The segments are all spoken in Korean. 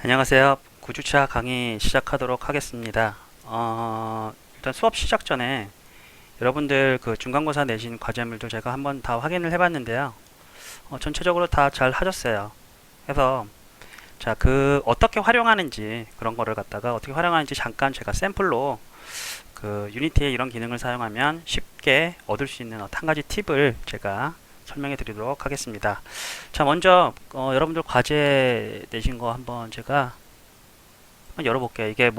안녕하세요. 구주차 강의 시작하도록 하겠습니다. 일단 수업 시작 전에 여러분들 그 중간고사 내신 과제물도 제가 한번 다 확인을 해봤는데요. 전체적으로 다 잘 하셨어요. 그래서 자, 그 어떻게 활용하는지 그런 거를 갖다가 어떻게 활용하는지 잠깐 제가 샘플로 그 유니티의 이런 기능을 사용하면 쉽게 얻을 수 있는 한 가지 팁을 제가 설명해 드리도록 하겠습니다. 자, 먼저 여러분들 과제 내신 거 한번 제가 한번 열어볼게요. 이게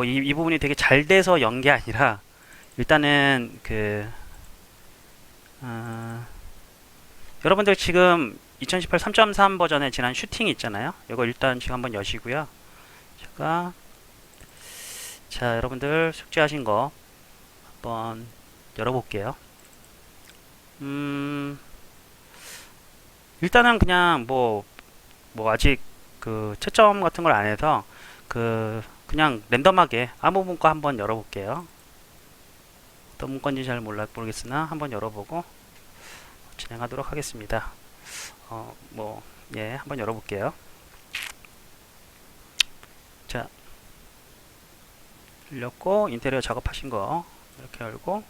이 부분이 되게 잘 돼서 연 게 아니라 일단은 어, 여러분들 지금 2018 3.3 버전의 지난 슈팅이 있잖아요. 이거 일단 지금 한번 여시고요. 제가 자, 여러분들 숙제하신 거 한번 열어볼게요. 음, 일단은 그냥 아직 그 채점 같은 걸 안 해서 그냥 랜덤하게 아무 문과 한번 열어볼게요. 어떤 문건인지 잘 모르겠으나 한번 열어보고 진행하도록 하겠습니다. 한번 열어볼게요. 자, 열렸고, 인테리어 작업하신 거 이렇게 열고,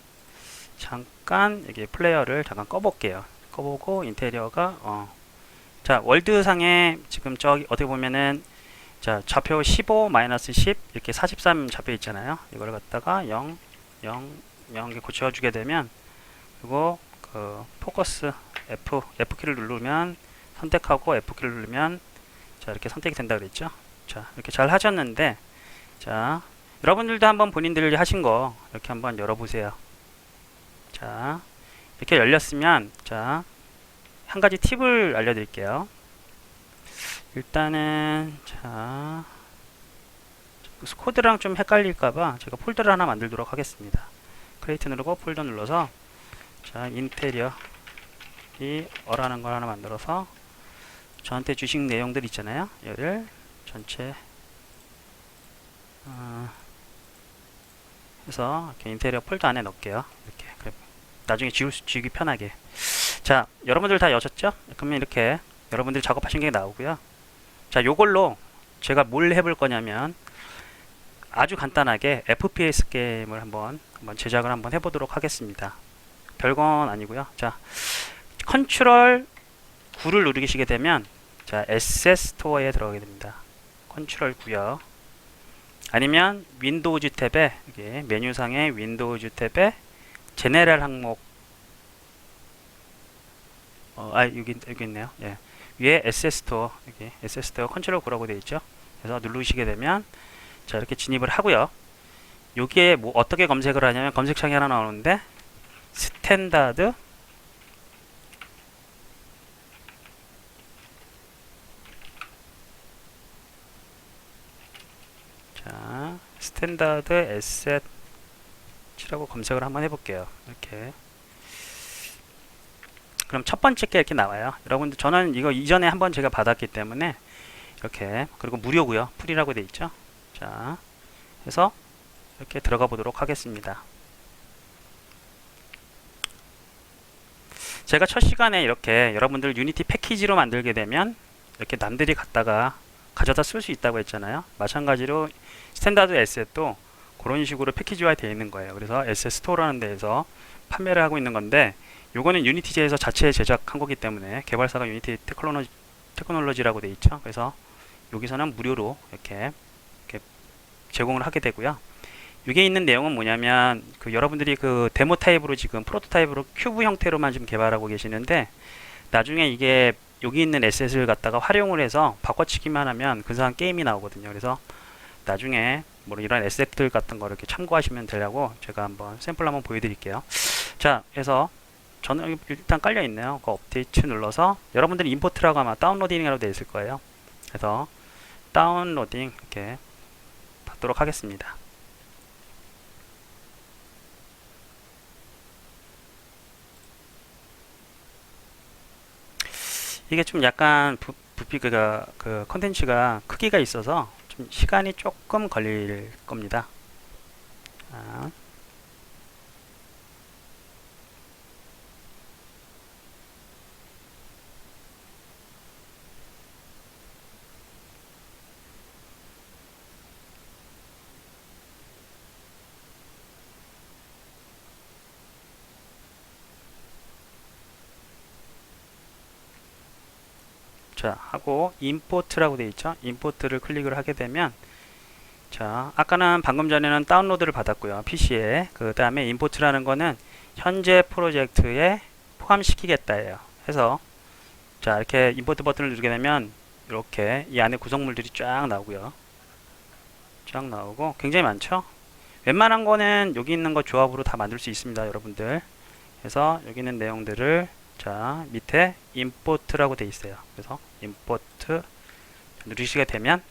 잠깐 여기 플레이어를 잠깐 꺼볼게요. 꺼보고, 인테리어가, 자, 월드상에 지금 저기 어떻게 보면은, 자, 좌표 15, 마이너스 10, 이렇게 43 잡혀 있잖아요. 이걸 갖다가 0, 0, 0 이렇게 고쳐주게 되면, 그리고 포커스 F키를 누르면 선택하고 F키를 누르면 자, 이렇게 선택이 된다 그랬죠. 자, 이렇게 잘 하셨는데, 자, 여러분들도 한번 본인들이 하신 거 이렇게 한번 열어보세요. 자, 이렇게 열렸으면, 자, 한 가지 팁을 알려드릴게요. 일단은, 자, 코드랑 좀 헷갈릴까봐 제가 폴더를 하나 만들도록 하겠습니다. 크리에이트 누르고 폴더 눌러서, 자, 인테리어, 이 어라는 걸 하나 만들어서, 저한테 주신 내용들 있잖아요. 얘를 전체 해서 이렇게 인테리어 폴더 안에 넣을게요. 이렇게 나중에 지우기 편하게. 자, 여러분들 다 여셨죠? 그러면 이렇게 여러분들 작업하신 게 나오고요. 자, 요걸로 제가 뭘 해볼 거냐면 아주 간단하게 FPS 게임을 한번 제작을 한번 해보도록 하겠습니다. 별건 아니고요. 자, 컨트롤 9를 누르시게 되면 자, 에셋 스토어에 들어가게 됩니다. 컨트롤 9요. 아니면 윈도우즈 탭에 여기 메뉴상의 윈도우즈 탭에 제네럴 항목 여기 있네요. 예. 위에 에셋 스토어 여기 에셋 스토어 컨트롤 9라고 되어 있죠. 그래서 누르시게 되면 자, 이렇게 진입을 하고요. 여기에 뭐 어떻게 검색을 하냐면 검색창이 하나 나오는데 스탠다드 자, 스탠다드 에셋이라고 검색을 한번 해볼게요. 이렇게. 그럼 첫 번째 게 이렇게 나와요. 여러분들 저는 이거 이전에 한번 제가 받았기 때문에 이렇게 그리고 무료고요. 프리라고 돼 있죠. 자, 해서 이렇게 들어가 보도록 하겠습니다. 제가 첫 시간에 이렇게 여러분들 유니티 패키지로 만들게 되면 이렇게 남들이 갖다가 가져다 쓸 수 있다고 했잖아요. 마찬가지로 스탠다드 에셋도 그런 식으로 패키지화 되어 있는 거예요. 그래서 에셋 스토어라는 데에서 판매를 하고 있는 건데 요거는 유니티제에서 자체 제작한 거기 때문에 개발사가 유니티 테크놀로지라고 되어 있죠. 그래서 여기서는 무료로 이렇게 제공을 하게 되고요. 여기에 있는 내용은 뭐냐면 여러분들이 그 데모 타입으로 지금 프로토타입으로 큐브 형태로만 지금 개발하고 계시는데 나중에 이게 여기 있는 에셋을 갖다가 활용을 해서 바꿔치기만 하면 근사한 게임이 나오거든요. 그래서 나중에 뭐 이런 에셋들 같은 거 이렇게 참고하시면 되려고 제가 한번 샘플 한번 보여드릴게요. 자, 그래서 저는 일단 깔려 있네요. 그 업데이트 눌러서 여러분들이 임포트라고 아마 다운로딩이라고 되어 있을 거예요. 그래서 다운로딩 이렇게 받도록 하겠습니다. 이게 좀 약간 부피가 그 컨텐츠가 크기가 있어서 좀 시간이 조금 걸릴 겁니다. 자, 자, 하고 임포트라고 되어 있죠. 임포트를 클릭을 하게 되면, 자, 아까는 방금 전에는 다운로드를 받았고요. PC에. 그 다음에 임포트라는 거는 현재 프로젝트에 포함시키겠다예요. 해서 자, 이렇게 임포트 버튼을 누르게 되면 이렇게 이 안에 구성물들이 쫙 나오고요. 쫙 나오고 굉장히 많죠. 웬만한 거는 여기 있는 거 조합으로 다 만들 수 있습니다, 여러분들. 그래서 여기 있는 내용들을 자, 밑에 임포트라고 되어 있어요. 그래서 임포트 누르시게 되면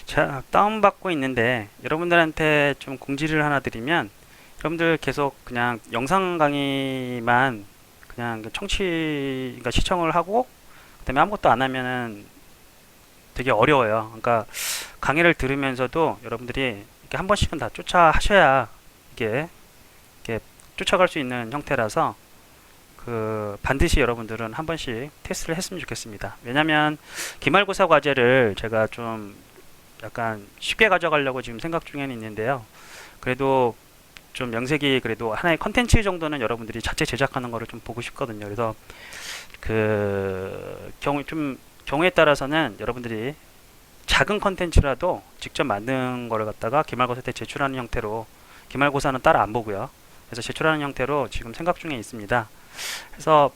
자, 다운받고 있는데 여러분들한테 좀 공지를 하나 드리면 여러분들 계속 그냥 영상 강의만 그냥 그러니까 시청을 하고 그다음에 아무것도 안 하면은 되게 어려워요. 그러니까 강의를 들으면서도 여러분들이 이렇게 한 번씩은 다 쫓아 하셔야 이게 쫓아갈 수 있는 형태라서 그 반드시 여러분들은 한 번씩 테스트를 했으면 좋겠습니다. 왜냐면 기말고사 과제를 제가 좀 약간 쉽게 가져가려고 지금 생각 중에는 있는데요. 그래도 좀 명색이 그래도 하나의 컨텐츠 정도는 여러분들이 자체 제작하는 거를 좀 보고 싶거든요. 그래서 그 경우에 따라서는 여러분들이 작은 컨텐츠라도 직접 만든 거를 갖다가 기말고사 때 제출하는 형태로, 기말고사는 따로 안 보고요. 그래서 제출하는 형태로 지금 생각 중에 있습니다. 그래서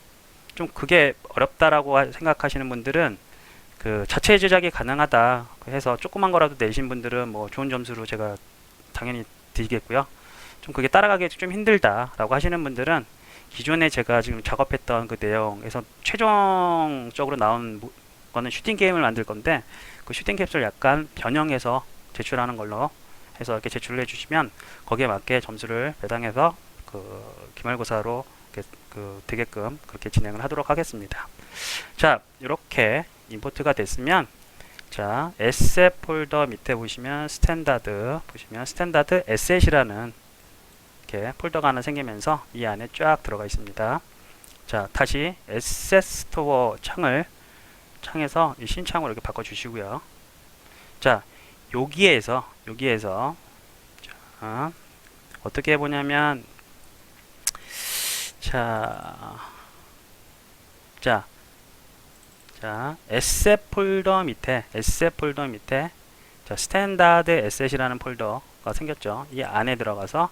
좀 그게 어렵다라고 생각하시는 분들은 그 자체 제작이 가능하다 해서 조그만 거라도 내신 분들은 뭐 좋은 점수로 제가 당연히 드리겠고요. 좀 그게 따라가기 좀 힘들다라고 하시는 분들은 기존에 제가 지금 작업했던 그 내용에서 최종적으로 나온 거는 슈팅 게임을 만들 건데 그 슈팅 캡슐 약간 변형해서 제출하는 걸로 해서 이렇게 제출을 해주시면 거기에 맞게 점수를 배당해서 그 기말고사로 되게끔 그렇게 진행을 하도록 하겠습니다. 자, 이렇게 임포트가 됐으면 자, 에셋 폴더 밑에 보시면 스탠다드 에셋이라는 이렇게 폴더가 하나 생기면서 이 안에 쫙 들어가 있습니다. 자, 다시 에셋 스토어 창에서 이 신창으로 이렇게 바꿔 주시고요. 자, 여기에서 자, 어떻게 해보냐면 자, 에셋 폴더 밑에 자, 스탠다드 에셋이라는 폴더가 생겼죠. 이 안에 들어가서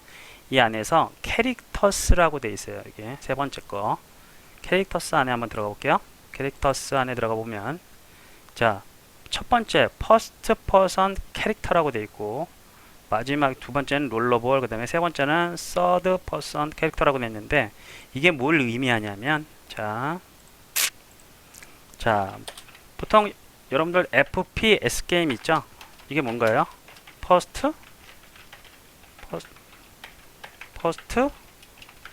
이 안에서 캐릭터스라고 되어 있어요. 이게 세 번째 거 캐릭터스 안에 한번 들어가 볼게요. 캐릭터스 안에 들어가 보면 자, 첫 번째 퍼스트 퍼선 캐릭터라고 되어 있고 마지막 두 번째는 롤러볼, 그 다음에 세 번째는 서드 퍼선 캐릭터라고 되어 있는데 이게 뭘 의미하냐면 자, 보통 여러분들 FPS 게임 있죠? 이게 뭔가요? 퍼스트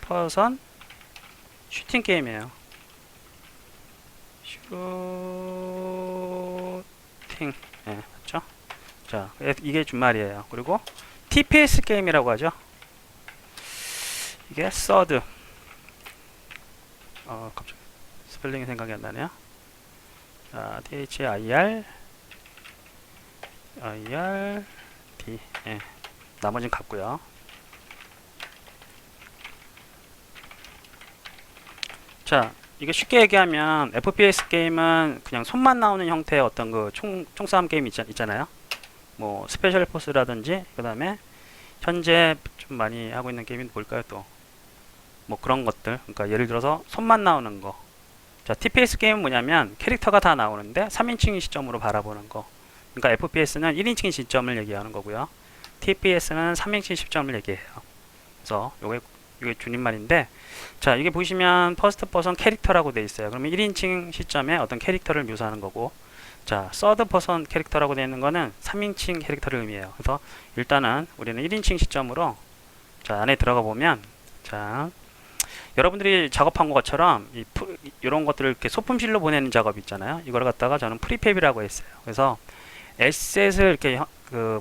퍼선 슈팅 게임이에요. 슈팅, 네, 맞죠? 자, 이게 준말이에요. 그리고 TPS 게임이라고 하죠. 이게 서드. 갑자기 스펠링이 생각이 안 나네요. 자, THIRD. 예. 나머지는 같고요. 자, 이게 쉽게 얘기하면 FPS 게임은 그냥 손만 나오는 형태의 어떤 그 총싸움 게임 있잖아요. 뭐 스페셜 포스라든지 그 다음에 현재 좀 많이 하고 있는 게임이 뭘까요? 또 뭐 그런 것들. 그러니까 예를 들어서 손만 나오는 거. 자, TPS 게임은 뭐냐면 캐릭터가 다 나오는데 3인칭 시점으로 바라보는 거. 그러니까 FPS는 1인칭 시점을 얘기하는 거고요. TPS는 3인칭 시점을 얘기해요. 그래서 요게 이게 줄임말인데, 자, 이게 보시면 퍼스트 퍼선 캐릭터라고 되어 있어요. 그러면 1인칭 시점에 어떤 캐릭터를 묘사하는 거고, 자, 서드 퍼선 캐릭터라고 되어 있는 거는 3인칭 캐릭터를 의미해요. 그래서 일단은 우리는 1인칭 시점으로 자, 안에 들어가 보면, 자, 여러분들이 작업한 것처럼 이런 것들을 이렇게 소품실로 보내는 작업 있잖아요. 이걸 갖다가 저는 프리팹이라고 했어요. 그래서 에셋을 이렇게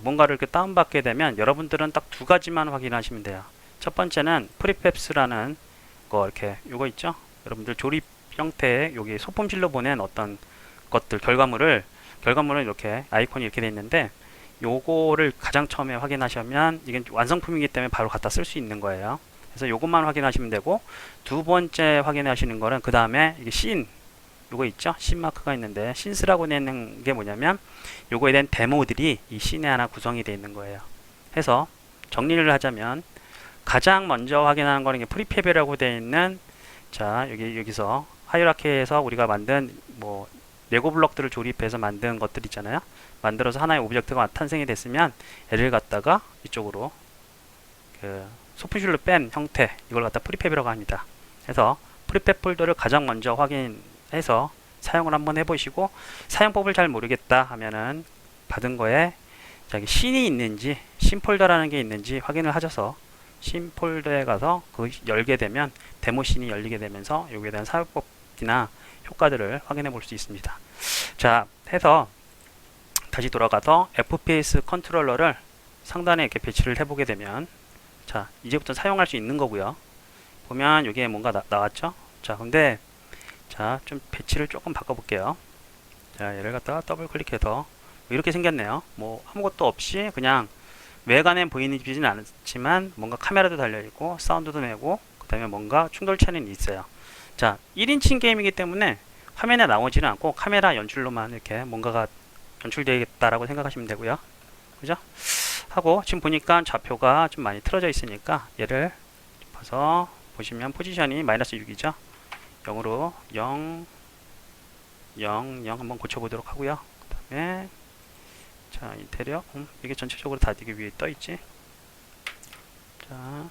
뭔가를 이렇게 다운받게 되면 여러분들은 딱 두 가지만 확인하시면 돼요. 첫 번째는 프리팹스라는 거, 이렇게 요거 있죠. 여러분들 조립 형태의 여기 소품실로 보낸 어떤 것들 결과물을 이렇게 아이콘이 이렇게 돼 있는데, 요거를 가장 처음에 확인하시면 이게 완성품이기 때문에 바로 갖다 쓸 수 있는 거예요. 그래서 요것만 확인하시면 되고, 두 번째 확인하시는 거는 그 다음에 이게 씬, 요거 있죠? 씬 마크가 있는데, 씬스라고 되는 게 뭐냐면 요거에 대한 데모들이 이 씬에 하나 구성이 되어 있는 거예요. 해서 정리를 하자면 가장 먼저 확인하는 거는 프리팹이라고 되어 있는, 자, 여기서 하이라키에서 우리가 만든 뭐 레고 블럭들을 조립해서 만든 것들 있잖아요. 만들어서 하나의 오브젝트가 탄생이 됐으면 얘를 갖다가 이쪽으로 소품실로 뺀 형태, 이걸 갖다 프리팹이라고 합니다. 그래서 프리팹 폴더를 가장 먼저 확인해서 사용을 한번 해보시고, 사용법을 잘 모르겠다 하면은 받은 거에 저기 씬이 있는지, 씬 폴더라는 게 있는지 확인을 하셔서 씬 폴더에 가서 그 열게 되면 데모 씬이 열리게 되면서 여기에 대한 사용법이나 효과들을 확인해 볼 수 있습니다. 자, 해서 다시 돌아가서 FPS 컨트롤러를 상단에 이렇게 배치를 해보게 되면, 자, 이제부터 사용할 수 있는 거고요. 보면 여기에 뭔가 나왔죠? 자, 근데 자, 좀 배치를 조금 바꿔볼게요. 자, 얘를 갖다가 더블 클릭해서 이렇게 생겼네요. 뭐 아무것도 없이 그냥 외관에 보이지는 않지만 뭔가 카메라도 달려있고 사운드도 내고 그 다음에 뭔가 충돌 차이는 있어요. 자, 1인칭 게임이기 때문에 화면에 나오지는 않고 카메라 연출로만 이렇게 뭔가가 연출되겠다라고 생각하시면 되고요. 그죠? 하고 지금 보니까 좌표가 좀 많이 틀어져 있으니까 얘를 봐서 보시면 포지션이 마이너스 6이죠. 0으로 0, 0, 0 한번 고쳐보도록 하고요. 그 다음에 자, 인테리어 이게 전체적으로 다 이게 위에 떠있지. 자,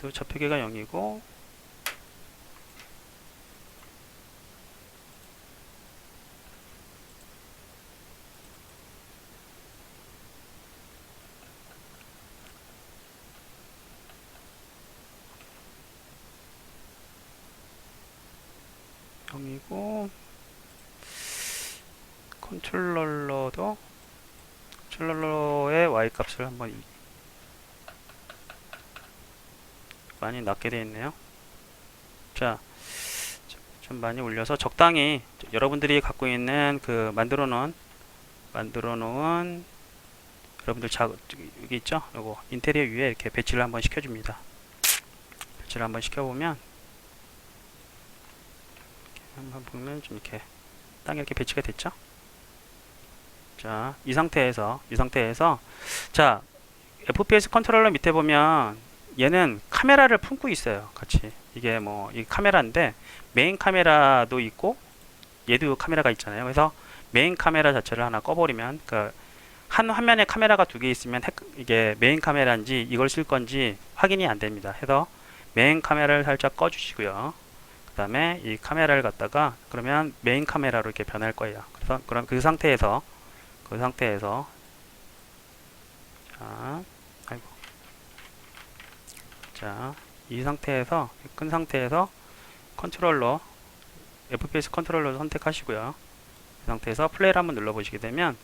또 좌표계가 0이고 컨트롤러의 Y 값을 한번 많이 낮게 되어 있네요. 자, 좀 많이 올려서 적당히 여러분들이 갖고 있는 만들어 놓은 여러분들 여기 있죠? 요거 인테리어 위에 이렇게 배치를 한번 시켜줍니다. 배치를 한번 시켜보면 한번 보면 좀 이렇게 땅에 이렇게 배치가 됐죠? 자, 이 상태에서 자, FPS 컨트롤러 밑에 보면 얘는 카메라를 품고 있어요. 같이 이게 뭐 이 카메라인데 메인 카메라도 있고 얘도 카메라가 있잖아요. 그래서 메인 카메라 자체를 하나 꺼버리면 한 화면에 카메라가 두 개 있으면 이게 메인 카메라인지 이걸 쓸 건지 확인이 안 됩니다. 해서 메인 카메라를 살짝 꺼주시고요. 그 다음에 이 카메라를 갖다가 그러면 메인 카메라로 이렇게 변할 거예요. 그래서 그럼 그 상태에서 자, 아이고, 자, 이 상태에서 끈 상태에서 FPS 컨트롤러 선택하시고요. 이 상태에서 플레이를 한번 눌러보시게 되면,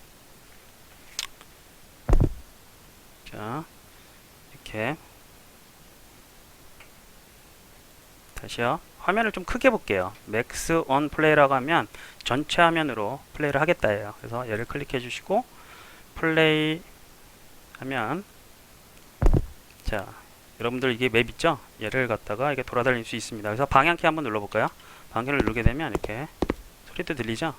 자, 이렇게 다시요. 화면을 좀 크게 볼게요. 맥스 온 플레이라고 하면 전체 화면으로 플레이를 하겠다예요. 그래서 얘를 클릭해 주시고 플레이 하면, 자, 여러분들 이게 맵 있죠? 얘를 갖다가 이게 돌아다닐 수 있습니다. 그래서 방향키 한번 눌러볼까요? 방향키를 누르게 되면 이렇게 소리도 들리죠?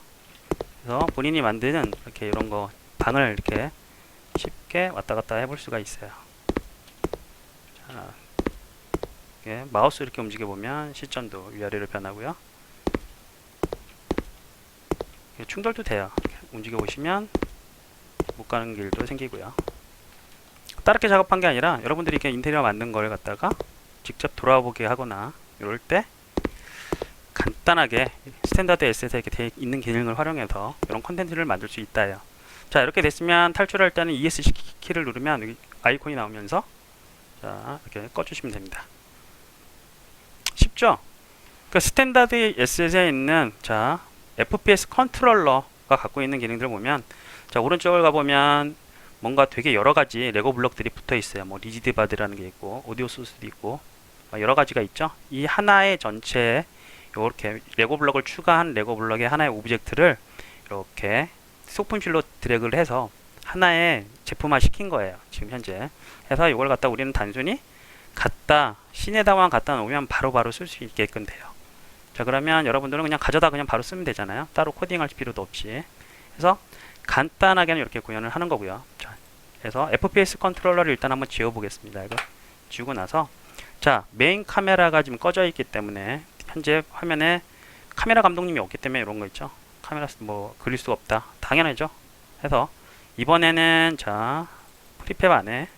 그래서 본인이 만드는 이렇게 이런 거 방을 이렇게 쉽게 왔다 갔다 해볼 수가 있어요. 자, 마우스 이렇게 움직여 보면 시점도 위아래로 변하고요. 충돌도 돼요. 움직여 보시면 못 가는 길도 생기고요. 다르게 작업한 게 아니라 여러분들이 이렇게 인테리어 만든 걸 갖다가 직접 돌아보게 하거나 이럴 때 간단하게 스탠다드 S에 이렇게 돼 있는 기능을 활용해서 이런 컨텐츠를 만들 수 있다요. 자, 이렇게 됐으면 탈출할 때는 ESC 키를 누르면 여기 아이콘이 나오면서 자, 이렇게 꺼주시면 됩니다. 쉽죠? 그 스탠다드 S에 있는 자 FPS 컨트롤러가 갖고 있는 기능들을 보면 자 오른쪽을 가보면 뭔가 되게 여러 가지 레고 블럭들이 붙어 있어요. 뭐 리지드 바드라는 게 있고 오디오 소스도 있고 여러 가지가 있죠. 이 하나의 전체에 이렇게 레고 블럭을 추가한 레고 블럭의 하나의 오브젝트를 이렇게 소품실로 드래그를 해서 하나의 제품화 시킨 거예요. 지금 현재 해서 이걸 갖다 우리는 단순히 갖다 씬에다만 갖다 놓으면 바로바로 쓸 수 있게끔 돼요. 자, 그러면 여러분들은 그냥 가져다 그냥 바로 쓰면 되잖아요. 따로 코딩할 필요도 없이. 그래서 간단하게는 이렇게 구현을 하는 거고요. 자, 그래서 FPS 컨트롤러를 일단 한번 지워 보겠습니다. 이거 지우고 나서 자, 메인 카메라가 지금 꺼져 있기 때문에 현재 화면에 카메라 감독님이 없기 때문에 이런 거 있죠. 카메라 뭐 그릴 수가 없다. 당연하죠. 해서 이번에는 자, 프리팹 안에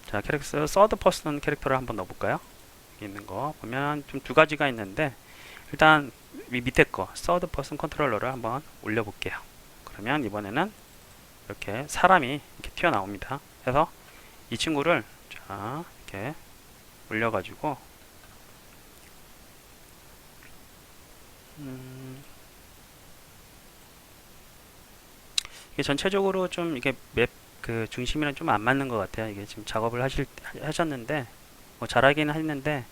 자, 캐릭터 서드 퍼슨 캐릭터를 한번 넣어 볼까요? 여기 있는 거 보면 좀 두 가지가 있는데 일단 밑에 거 서드 퍼슨 컨트롤러를 한번 올려 볼게요. 그러면 이번에는 이렇게 사람이 이렇게 튀어나옵니다. 그래서 이 친구를 자, 이렇게 올려 가지고 이게 전체적으로 좀 이게 맵 그 중심이랑 좀 안 맞는 것 같아요. 이게 지금 작업을 하셨는데 뭐 잘하기는 했는데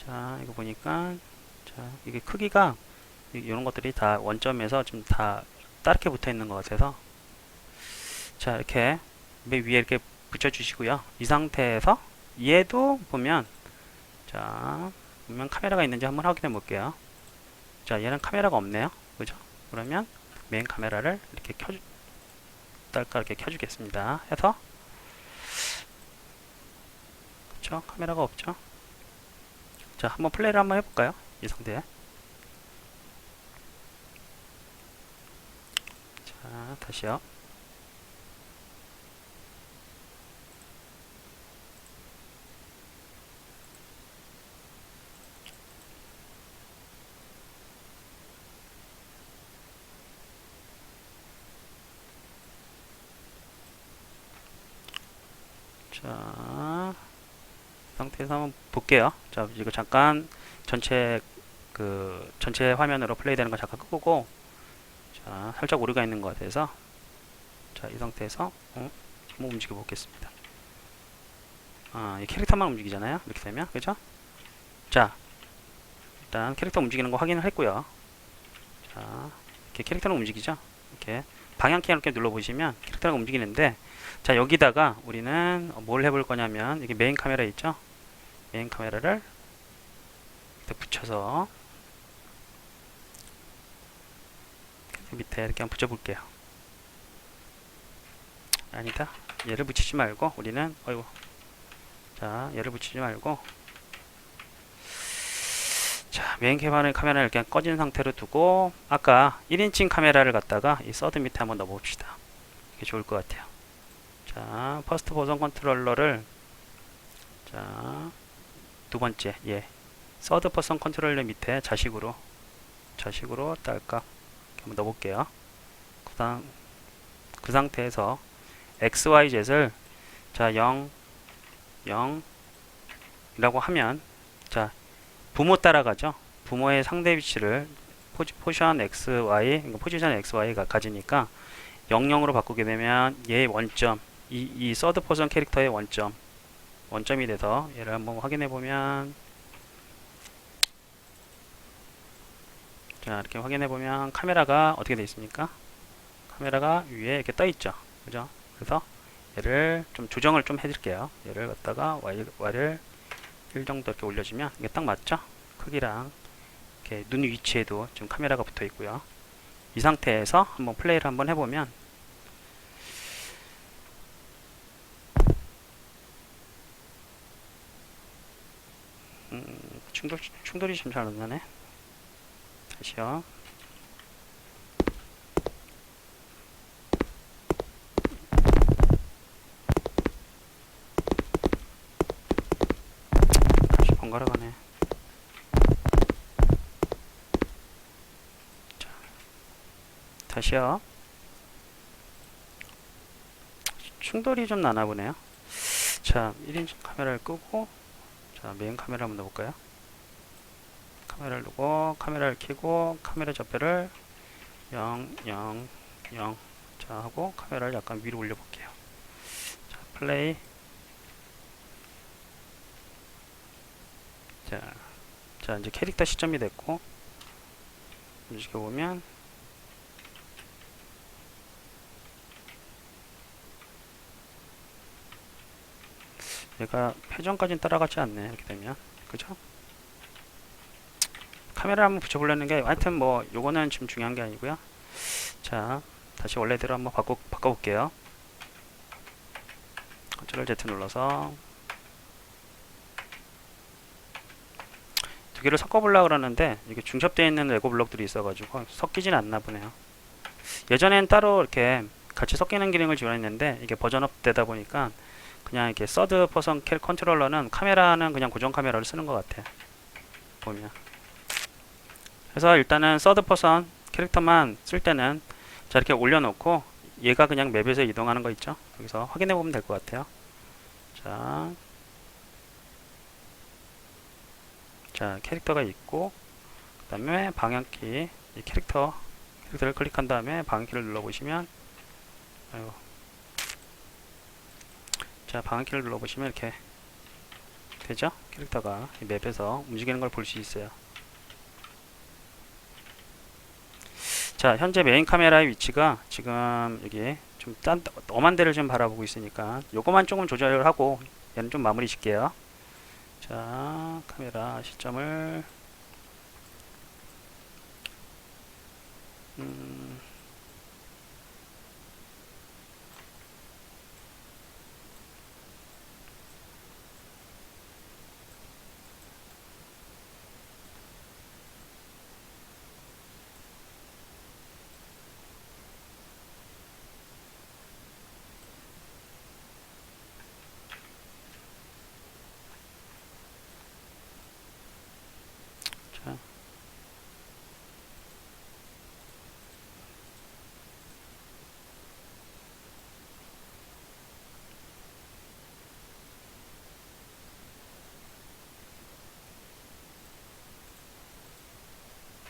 자 이거 보니까 자 이게 크기가 이런 것들이 다 원점에서 좀 다 다르게 붙어 있는 것 같아서 자 이렇게 맨 위에 이렇게 붙여 주시고요. 이 상태에서 얘도 보면 자 보면 카메라가 있는지 한번 확인해 볼게요. 자 얘는 카메라가 없네요. 그죠? 그러면 메인 카메라를 이렇게 이렇게 켜주겠습니다. 해서 그쵸? 카메라가 없죠? 자 한번 플레이를 한번 해볼까요? 이 상태에 자 다시요. 자 상태에서 한번 볼게요. 자 이거 잠깐 전체 전체 화면으로 플레이되는 거 잠깐 끄고 자 살짝 오류가 있는 것 같아서 자 이 상태에서 한번 움직여 보겠습니다. 이 캐릭터만 움직이잖아요. 이렇게 되면 그죠? 자 일단 캐릭터 움직이는 거 확인을 했고요. 자 이렇게 캐릭터는 움직이죠. 이렇게 방향키 이렇게 눌러 보시면 캐릭터가 움직이는데 자 여기다가 우리는 뭘 해볼 거냐면 이게 메인 카메라 있죠. 메인 카메라를 이렇게 붙여서 밑에 이렇게 한번 붙여볼게요. 아니다. 얘를 붙이지 말고 우리는 어이구 자 얘를 붙이지 말고 자 메인 카메라를 이렇게 꺼진 상태로 두고 아까 1인칭 카메라를 갖다가 이 서드 밑에 한번 넣어 봅시다. 이게 좋을 것 같아요. 자 퍼스트 버전 컨트롤러를 자 두 번째 서드 퍼슨 컨트롤러 밑에 자식으로 딸깍 한번 넣어볼게요. 그 상태에서 XYZ를 자 0 0 이라고 하면 자 부모 따라가죠. 부모의 상대 위치를 포지션 XY 포지션 XY가 가지니까 00으로 바꾸게 되면 얘의 원점 이 서드 퍼슨 캐릭터의 원점이 돼서 얘를 한번 확인해 보면 자 이렇게 확인해 보면 카메라가 어떻게 되어 있습니까? 카메라가 위에 이렇게 떠 있죠. 그죠? 그래서 얘를 좀 조정을 좀 해드릴게요. 얘를 갖다가 Y를 1 정도 이렇게 올려주면 이게 딱 맞죠? 크기랑 이렇게 눈 위치에도 지금 카메라가 붙어 있고요. 이 상태에서 한번 플레이를 한번 해보면 충돌이 좀 잘 안 나네. 다시요. 번갈아 가네. 자, 다시요. 충돌이 좀 나나 보네요. 자, 1인칭 카메라를 끄고, 자, 메인 카메라 한번 넣어볼까요? 카메라를 누고, 카메라를 켜고, 카메라 좌표를 0, 0, 0. 자, 하고, 카메라를 약간 위로 올려볼게요. 자, 플레이. 자, 이제 캐릭터 시점이 됐고, 움직여보면, 얘가 표정까지는 따라가지 않네, 이렇게 되면. 그죠? 카메라 한번 붙여보려는 게, 하여튼 뭐, 요거는 지금 중요한 게 아니고요. 자, 다시 원래대로 한번 바꿔볼게요. 컨트롤 Z 눌러서, 두 개를 섞어보려고 그러는데, 이게 중첩되어 있는 레고 블록들이 있어가지고, 섞이진 않나 보네요. 예전엔 따로 이렇게 같이 섞이는 기능을 지원했는데, 이게 버전업 되다 보니까, 그냥 이렇게 서드 퍼선 컨트롤러는 카메라는 그냥 고정 카메라를 쓰는 것 같아. 보면. 그래서 일단은 서드 퍼선 캐릭터만 쓸 때는 자 이렇게 올려놓고 얘가 그냥 맵에서 이동하는 거 있죠. 여기서 확인해 보면 될 것 같아요. 자 캐릭터가 있고 그 다음에 방향키 이 캐릭터를 클릭한 다음에 방향키를 눌러보시면 아이고. 자 방향키를 눌러보시면 이렇게 되죠? 캐릭터가 이 맵에서 움직이는 걸 볼 수 있어요. 자 현재 메인 카메라의 위치가 지금 여기 좀 엄한 데를 좀 바라보고 있으니까 요거만 조금 조절을 하고 얘는 좀 마무리 짓게요. 자 카메라 시점을 자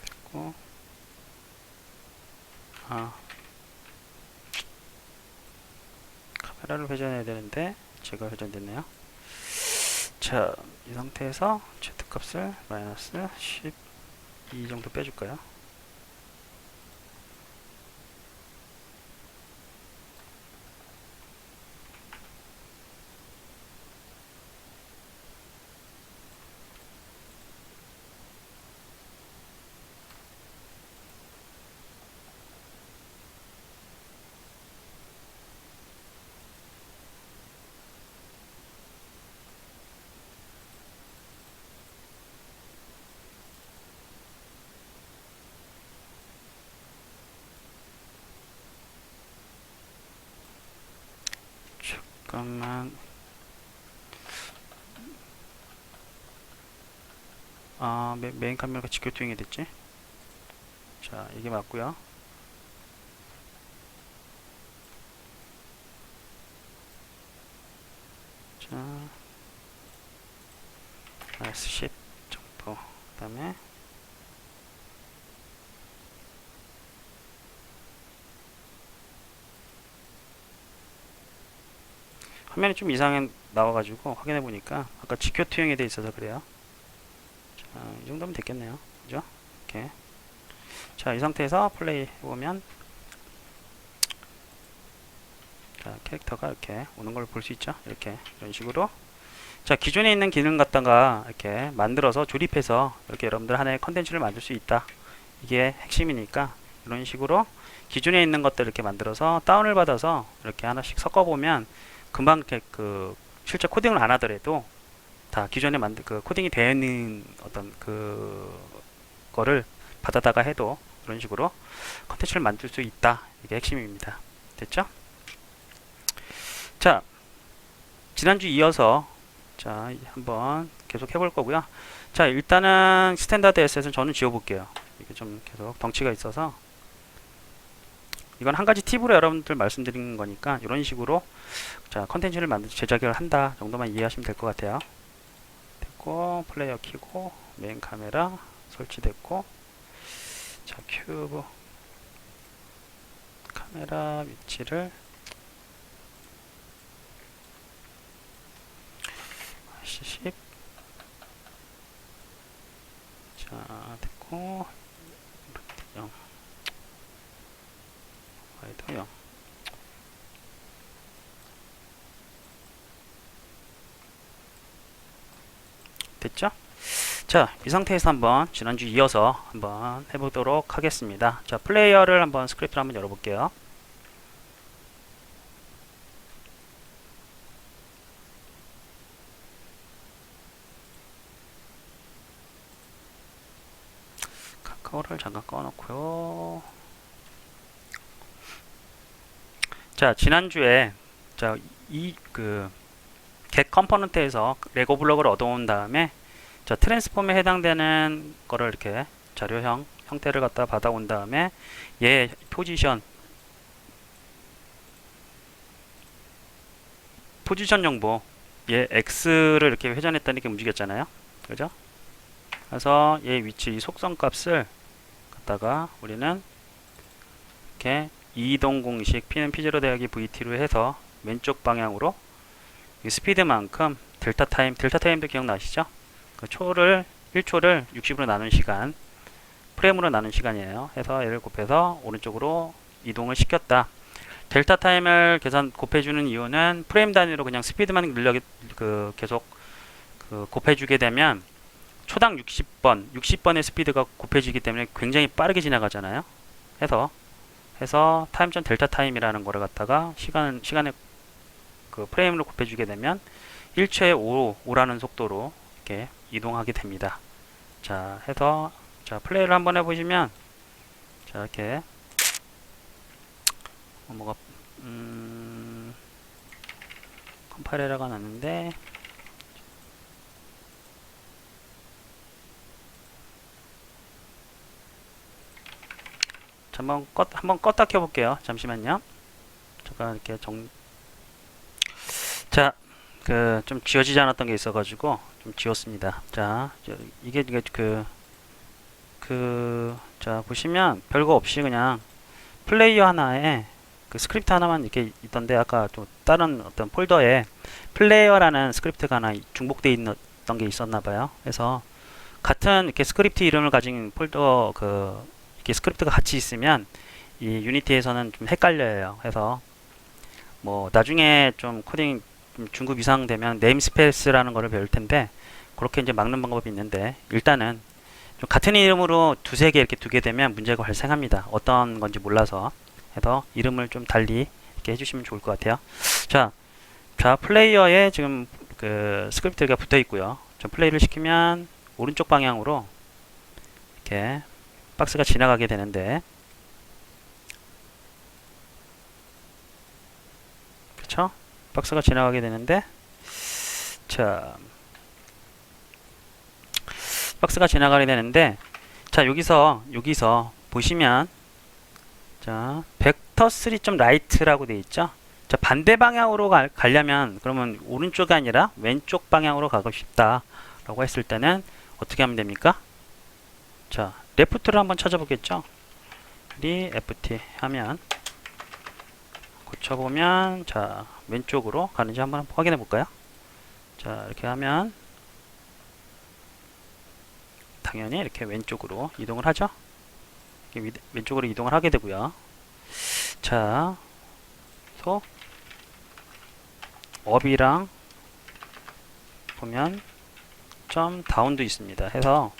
됐고 카메라를 회전해야 되는데 제가 회전됐네요. 자, 이 상태에서 Z값을 마이너스 12 정도 빼줄까요? 잠깐만. 메인 카메라가 직교통이 됐지? 자, 이게 맞고요. 자, 마이너스 10 정도. 그 다음에 화면이 좀 이상하게 나와가지고 확인해 보니까 아까 직교 투영이 돼 있어서 그래요. 자, 이 정도면 됐겠네요. 그죠? 이렇게. 자, 이 상태에서 플레이 해보면 자, 캐릭터가 이렇게 오는 걸 볼 수 있죠? 이렇게 이런 식으로. 자, 기존에 있는 기능 갖다가 이렇게 만들어서 조립해서 이렇게 여러분들 하나의 컨텐츠를 만들 수 있다. 이게 핵심이니까 이런 식으로 기존에 있는 것들 이렇게 만들어서 다운을 받아서 이렇게 하나씩 섞어보면 금방 이렇게 그 실제 코딩을 안 하더라도 다 기존에 그 코딩이 되어 있는 어떤 그 거를 받아다가 해도 이런 식으로 컨텐츠를 만들 수 있다. 이게 핵심입니다. 됐죠? 자, 지난주 이어서 자, 한번 계속 해볼 거고요. 자, 일단은 스탠다드 에셋은 저는 지워볼게요. 이게 좀 계속 덩치가 있어서. 이건 한 가지 팁으로 여러분들 말씀드리는 거니까 이런 식으로 자 컨텐츠를 제작을 한다 정도만 이해하시면 될 것 같아요. 됐고 플레이어 키고 메인 카메라 설치됐고 자 큐브 카메라 위치를 10 자 됐고 0 와이드 0 됐죠? 자, 이 상태에서 한번 지난주 이어서 한번 해보도록 하겠습니다. 자, 플레이어를 한번 스크립트를 한번 열어볼게요. 카카오를 잠깐 꺼놓고요. 자, 지난주에 자, get 컴포넌트에서 레고 블록을 얻어온 다음에 자, 트랜스폼에 해당되는 거를 이렇게 자료형 형태를 갖다 받아온 다음에 얘 포지션 정보 얘 x를 이렇게 회전했더니 이렇게 움직였잖아요. 그죠? 그래서 얘 위치 이 속성 값을 갖다가 우리는 이렇게 이동 공식 p는 p0 더하기 vt로 해서 왼쪽 방향으로 이 스피드만큼 델타 타임도 기억나시죠? 그 초를 1초를 60으로 나눈 시간 프레임으로 나눈 시간이에요. 해서 얘를 곱해서 오른쪽으로 이동을 시켰다. 델타 타임을 곱해주는 이유는 프레임 단위로 그냥 스피드만 계속 곱해주게 되면 초당 60번의 스피드가 곱해지기 때문에 굉장히 빠르게 지나가잖아요. 해서 타임 전 델타 타임이라는 거를 갖다가 시간에 그 프레임으로 곱해주게 되면 1초에 5라는 속도로 이렇게 이동하게 됩니다. 자, 해서 자 플레이를 한번 해보시면 자 이렇게 뭐가 컴파일러가 났는데 자, 한번 껐다 켜볼게요. 잠시만요. 잠깐 이렇게 자, 좀 지워지지 않았던 게 있어가지고 좀 지웠습니다. 자, 이게 자 보시면 별거 없이 그냥 플레이어 하나에 그 스크립트 하나만 이렇게 있던데 아까 또 다른 어떤 폴더에 플레이어라는 스크립트가 하나 중복되어 있던 게 있었나봐요. 그래서 같은 이렇게 스크립트 이름을 가진 폴더 이렇게 스크립트가 같이 있으면 이 유니티에서는 좀 헷갈려요. 해서 뭐 나중에 좀 코딩 좀 중급 이상 되면 네임스페이스라는 거를 배울 텐데 그렇게 이제 막는 방법이 있는데 일단은 좀 같은 이름으로 두세 개 이렇게 두게 되면 문제가 발생합니다. 어떤 건지 몰라서. 해서 이름을 좀 달리 이렇게 해주시면 좋을 것 같아요. 자 플레이어에 지금 그 스크립트가 붙어 있고요. 좀 플레이를 시키면 오른쪽 방향으로 이렇게 박스가 지나가게 되는데 그쵸? 박스가 지나가게 되는데 자 박스가 지나가게 되는데 자 여기서 보시면 자 벡터 3.right라고 되어 있죠. 자 반대 방향으로 가려면 그러면 오른쪽이 아니라 왼쪽 방향으로 가고 싶다 라고 했을 때는 어떻게 하면 됩니까? 자 레프트를 한번 찾아보겠죠. FT 하면 고쳐보면 자 왼쪽으로 가는지 한번 확인해 볼까요? 자 이렇게 하면 당연히 이렇게 왼쪽으로 이동을 하죠. 이렇게 왼쪽으로 이동을 하게 되고요. 자 업이랑 보면 점 다운도 있습니다. 해서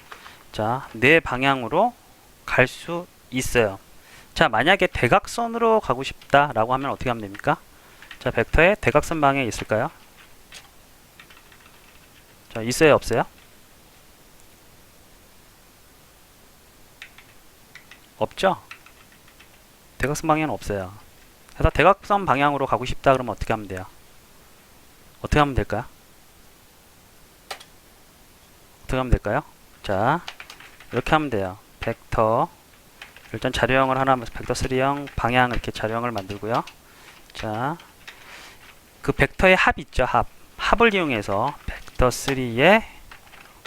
자 내 방향으로 갈 수 있어요. 자 만약에 대각선으로 가고 싶다 라고 하면 어떻게 하면 됩니까? 자 벡터에 대각선 방향이 있을까요? 자 있어요 없어요? 없죠? 대각선 방향은 없어요. 그래서 대각선 방향으로 가고 싶다 그러면 어떻게 하면 돼요? 어떻게 하면 될까요? 어떻게 하면 될까요? 자, 이렇게 하면 돼요. 벡터 일단 자료형을 하나 벡터 3형 방향 이렇게 자료형을 만들고요. 자, 그 벡터의 합 있죠. 합을 이용해서 벡터 3의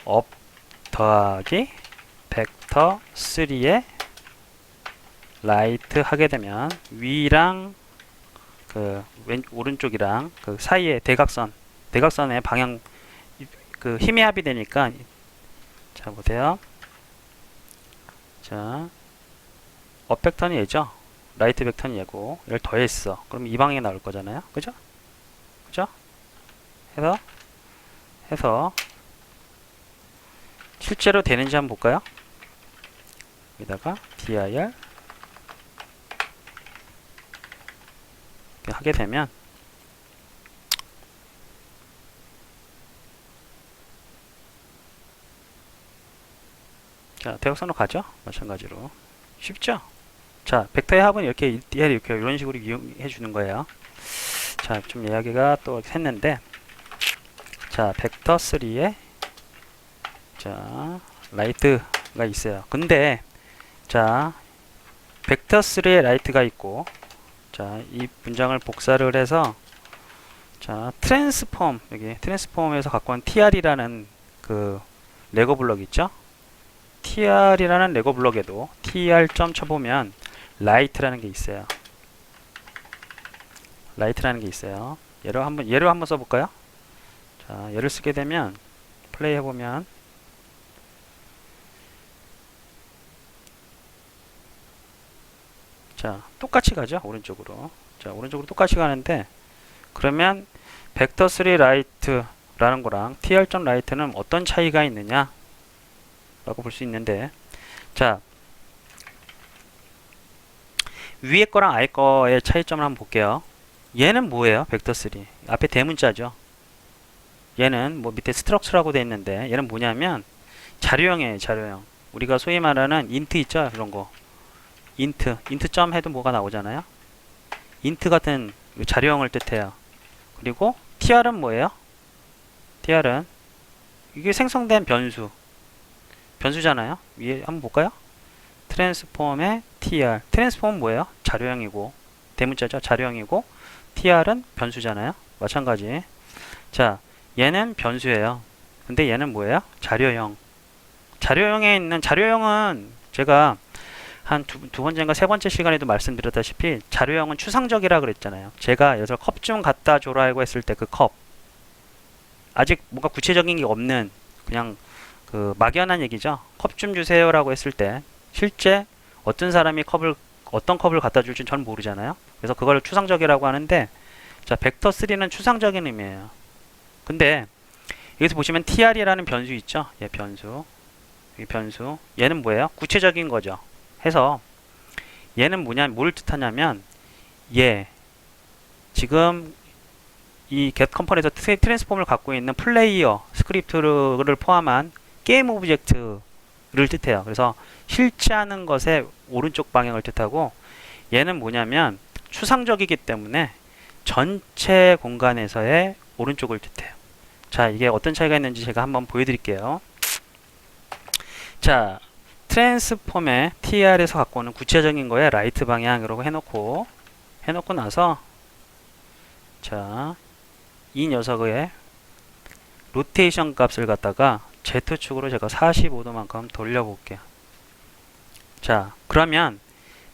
업 더하기 벡터 3의 라이트 하게 되면 위랑 그 오른쪽이랑 그 사이에 대각선의 방향 그 힘의 합이 되니까 자 보세요. 자, 업 벡터는 얘죠. 라이트 벡터는 얘고 이걸 더했어. 그럼 이 방향이 나올 거잖아요. 그죠? 그죠? 해서 실제로 되는지 한번 볼까요? 여기다가 dir 이렇게 하게 되면 자, 대각선으로 가죠. 마찬가지로 쉽죠? 자, 벡터의 합은 이렇게 이런 식으로 이용해 주는 거예요. 자, 좀 이야기가 또 했는데 자, 벡터 3에 자, 라이트가 있어요. 근데 자, 벡터 3에 라이트가 있고 자, 이 문장을 복사를 해서 자, 여기 트랜스폼에서 갖고 온 tr이라는 그 레고 블럭 있죠? tr이라는 레고 블럭에도 tr 점 쳐보면 라이트라는 게 있어요. 예를 한번 써볼까요? 자, 예를 쓰게 되면 플레이 해보면 자, 똑같이 가죠. 오른쪽으로. 자, 오른쪽으로 똑같이 가는데 그러면 벡터 3 라이트라는 거랑 tr 점 라이트는 어떤 차이가 있느냐 라고 볼 수 있는데 자, 위에 거랑 아래 거의 차이점을 한번 볼게요. 얘는 뭐예요? 벡터 3 앞에 대문자죠. 얘는 뭐 밑에 스트럭처라고 되어 있는데 얘는 뭐냐면 자료형이에요. 자료형. 우리가 소위 말하는 인트 있죠? 그런 거. 인트 점 해도 뭐가 나오잖아요. 인트 같은 자료형을 뜻해요. 그리고 tr은 뭐예요? tr은 이게 생성된 변수잖아요. 위에 한번 볼까요? 트랜스폼의 tr. 트랜스폼은 뭐예요? 자료형이고 대문자죠. 자료형이고 tr은 변수잖아요. 마찬가지. 자, 얘는 변수예요. 근데 얘는 뭐예요? 자료형. 자료형에 있는 자료형은 제가 한 두 번째인가 세 번째 시간에도 말씀드렸다시피 자료형은 추상적이라 그랬잖아요. 제가 예를 들어 컵 좀 갖다 줘라고 했을 때 그 컵 아직 뭔가 구체적인 게 없는 그냥 그 막연한 얘기죠. 컵 좀 주세요라고 했을 때 실제 어떤 사람이 어떤 컵을 갖다 줄지 전 모르잖아요. 그래서 그걸 추상적이라고 하는데 자, 벡터 3는 추상적인 의미예요. 근데 여기서 보시면 tr이라는 변수 있죠. 얘 변수. 이 변수. 얘는 뭐예요? 구체적인 거죠. 해서 얘는 뭘 뜻하냐면 지금 이 get 컴ponent에서 트랜스폼을 갖고 있는 플레이어 스크립트를 포함한 게임 오브젝트를 뜻해요. 그래서 실체하는 것의 오른쪽 방향을 뜻하고 얘는 뭐냐면 추상적이기 때문에 전체 공간에서의 오른쪽을 뜻해요. 자, 이게 어떤 차이가 있는지 제가 한번 보여드릴게요. 자, 트랜스폼의 tr에서 갖고 오는 구체적인 거에 라이트 방향이라고 해놓고 나서 자, 이 녀석의 로테이션 값을 갖다가 Z축으로 제가 45도만큼 돌려볼게요. 자, 그러면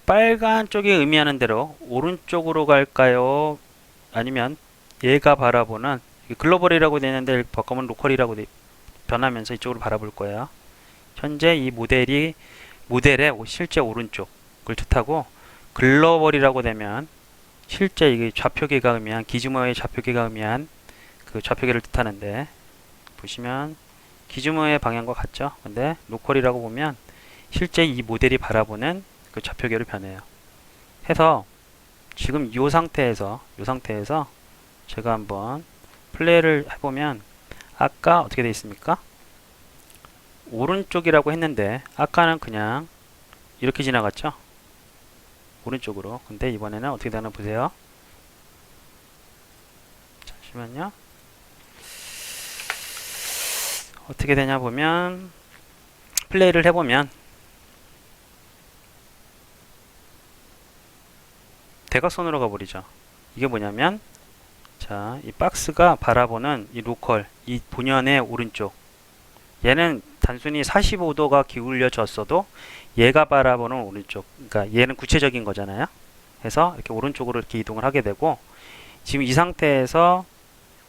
빨간 쪽이 의미하는 대로 오른쪽으로 갈까요? 아니면 얘가 바라보는 글로벌이라고 되는데 바꾸면 로컬이라고 변하면서 이쪽으로 바라볼 거예요. 현재 이 모델의 실제 오른쪽을 뜻하고 글로벌이라고 되면 실제 이게 좌표계가 의미한 기즈모의 좌표계가 의미한 그 좌표계를 뜻하는데 보시면 기즈모의 방향과 같죠. 근데 로컬이라고 보면 실제 이 모델이 바라보는 그 좌표계로 변해요. 해서 지금 이 상태에서 제가 한번 플레이를 해보면 아까 어떻게 되어 있습니까? 오른쪽이라고 했는데 아까는 그냥 이렇게 지나갔죠. 오른쪽으로. 근데 이번에는 어떻게 되나 보세요. 잠시만요. 어떻게 되냐 보면 플레이를 해보면 대각선으로 가버리죠. 이게 뭐냐면 자, 이 박스가 바라보는 이 로컬, 이 본연의 오른쪽, 얘는 단순히 45도가 기울여졌어도 얘가 바라보는 오른쪽, 그러니까 얘는 구체적인 거잖아요. 그래서 이렇게 오른쪽으로 이렇게 이동을 하게 되고, 지금 이 상태에서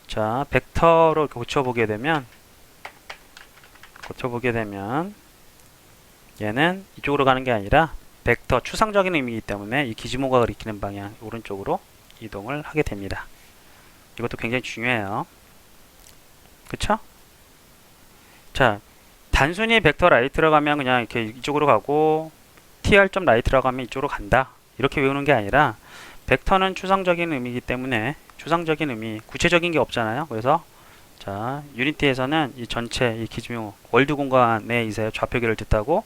자, 벡터로 이렇게 고쳐보게 되면 얘는 이쪽으로 가는 게 아니라 벡터 추상적인 의미이기 때문에 이 기즈모가 가리키는 방향 오른쪽으로 이동을 하게 됩니다. 이것도 굉장히 중요해요. 그쵸? 자, 단순히 벡터 라이트로 가면 그냥 이렇게 이쪽으로 가고 tr.점 라이트로 가면 이쪽으로 간다. 이렇게 외우는 게 아니라 벡터는 추상적인 의미이기 때문에 추상적인 의미, 구체적인 게 없잖아요. 그래서 자, 유니티에서는 이 전체 이 기즈모 월드 공간에 있어요. 좌표계를 뜻하고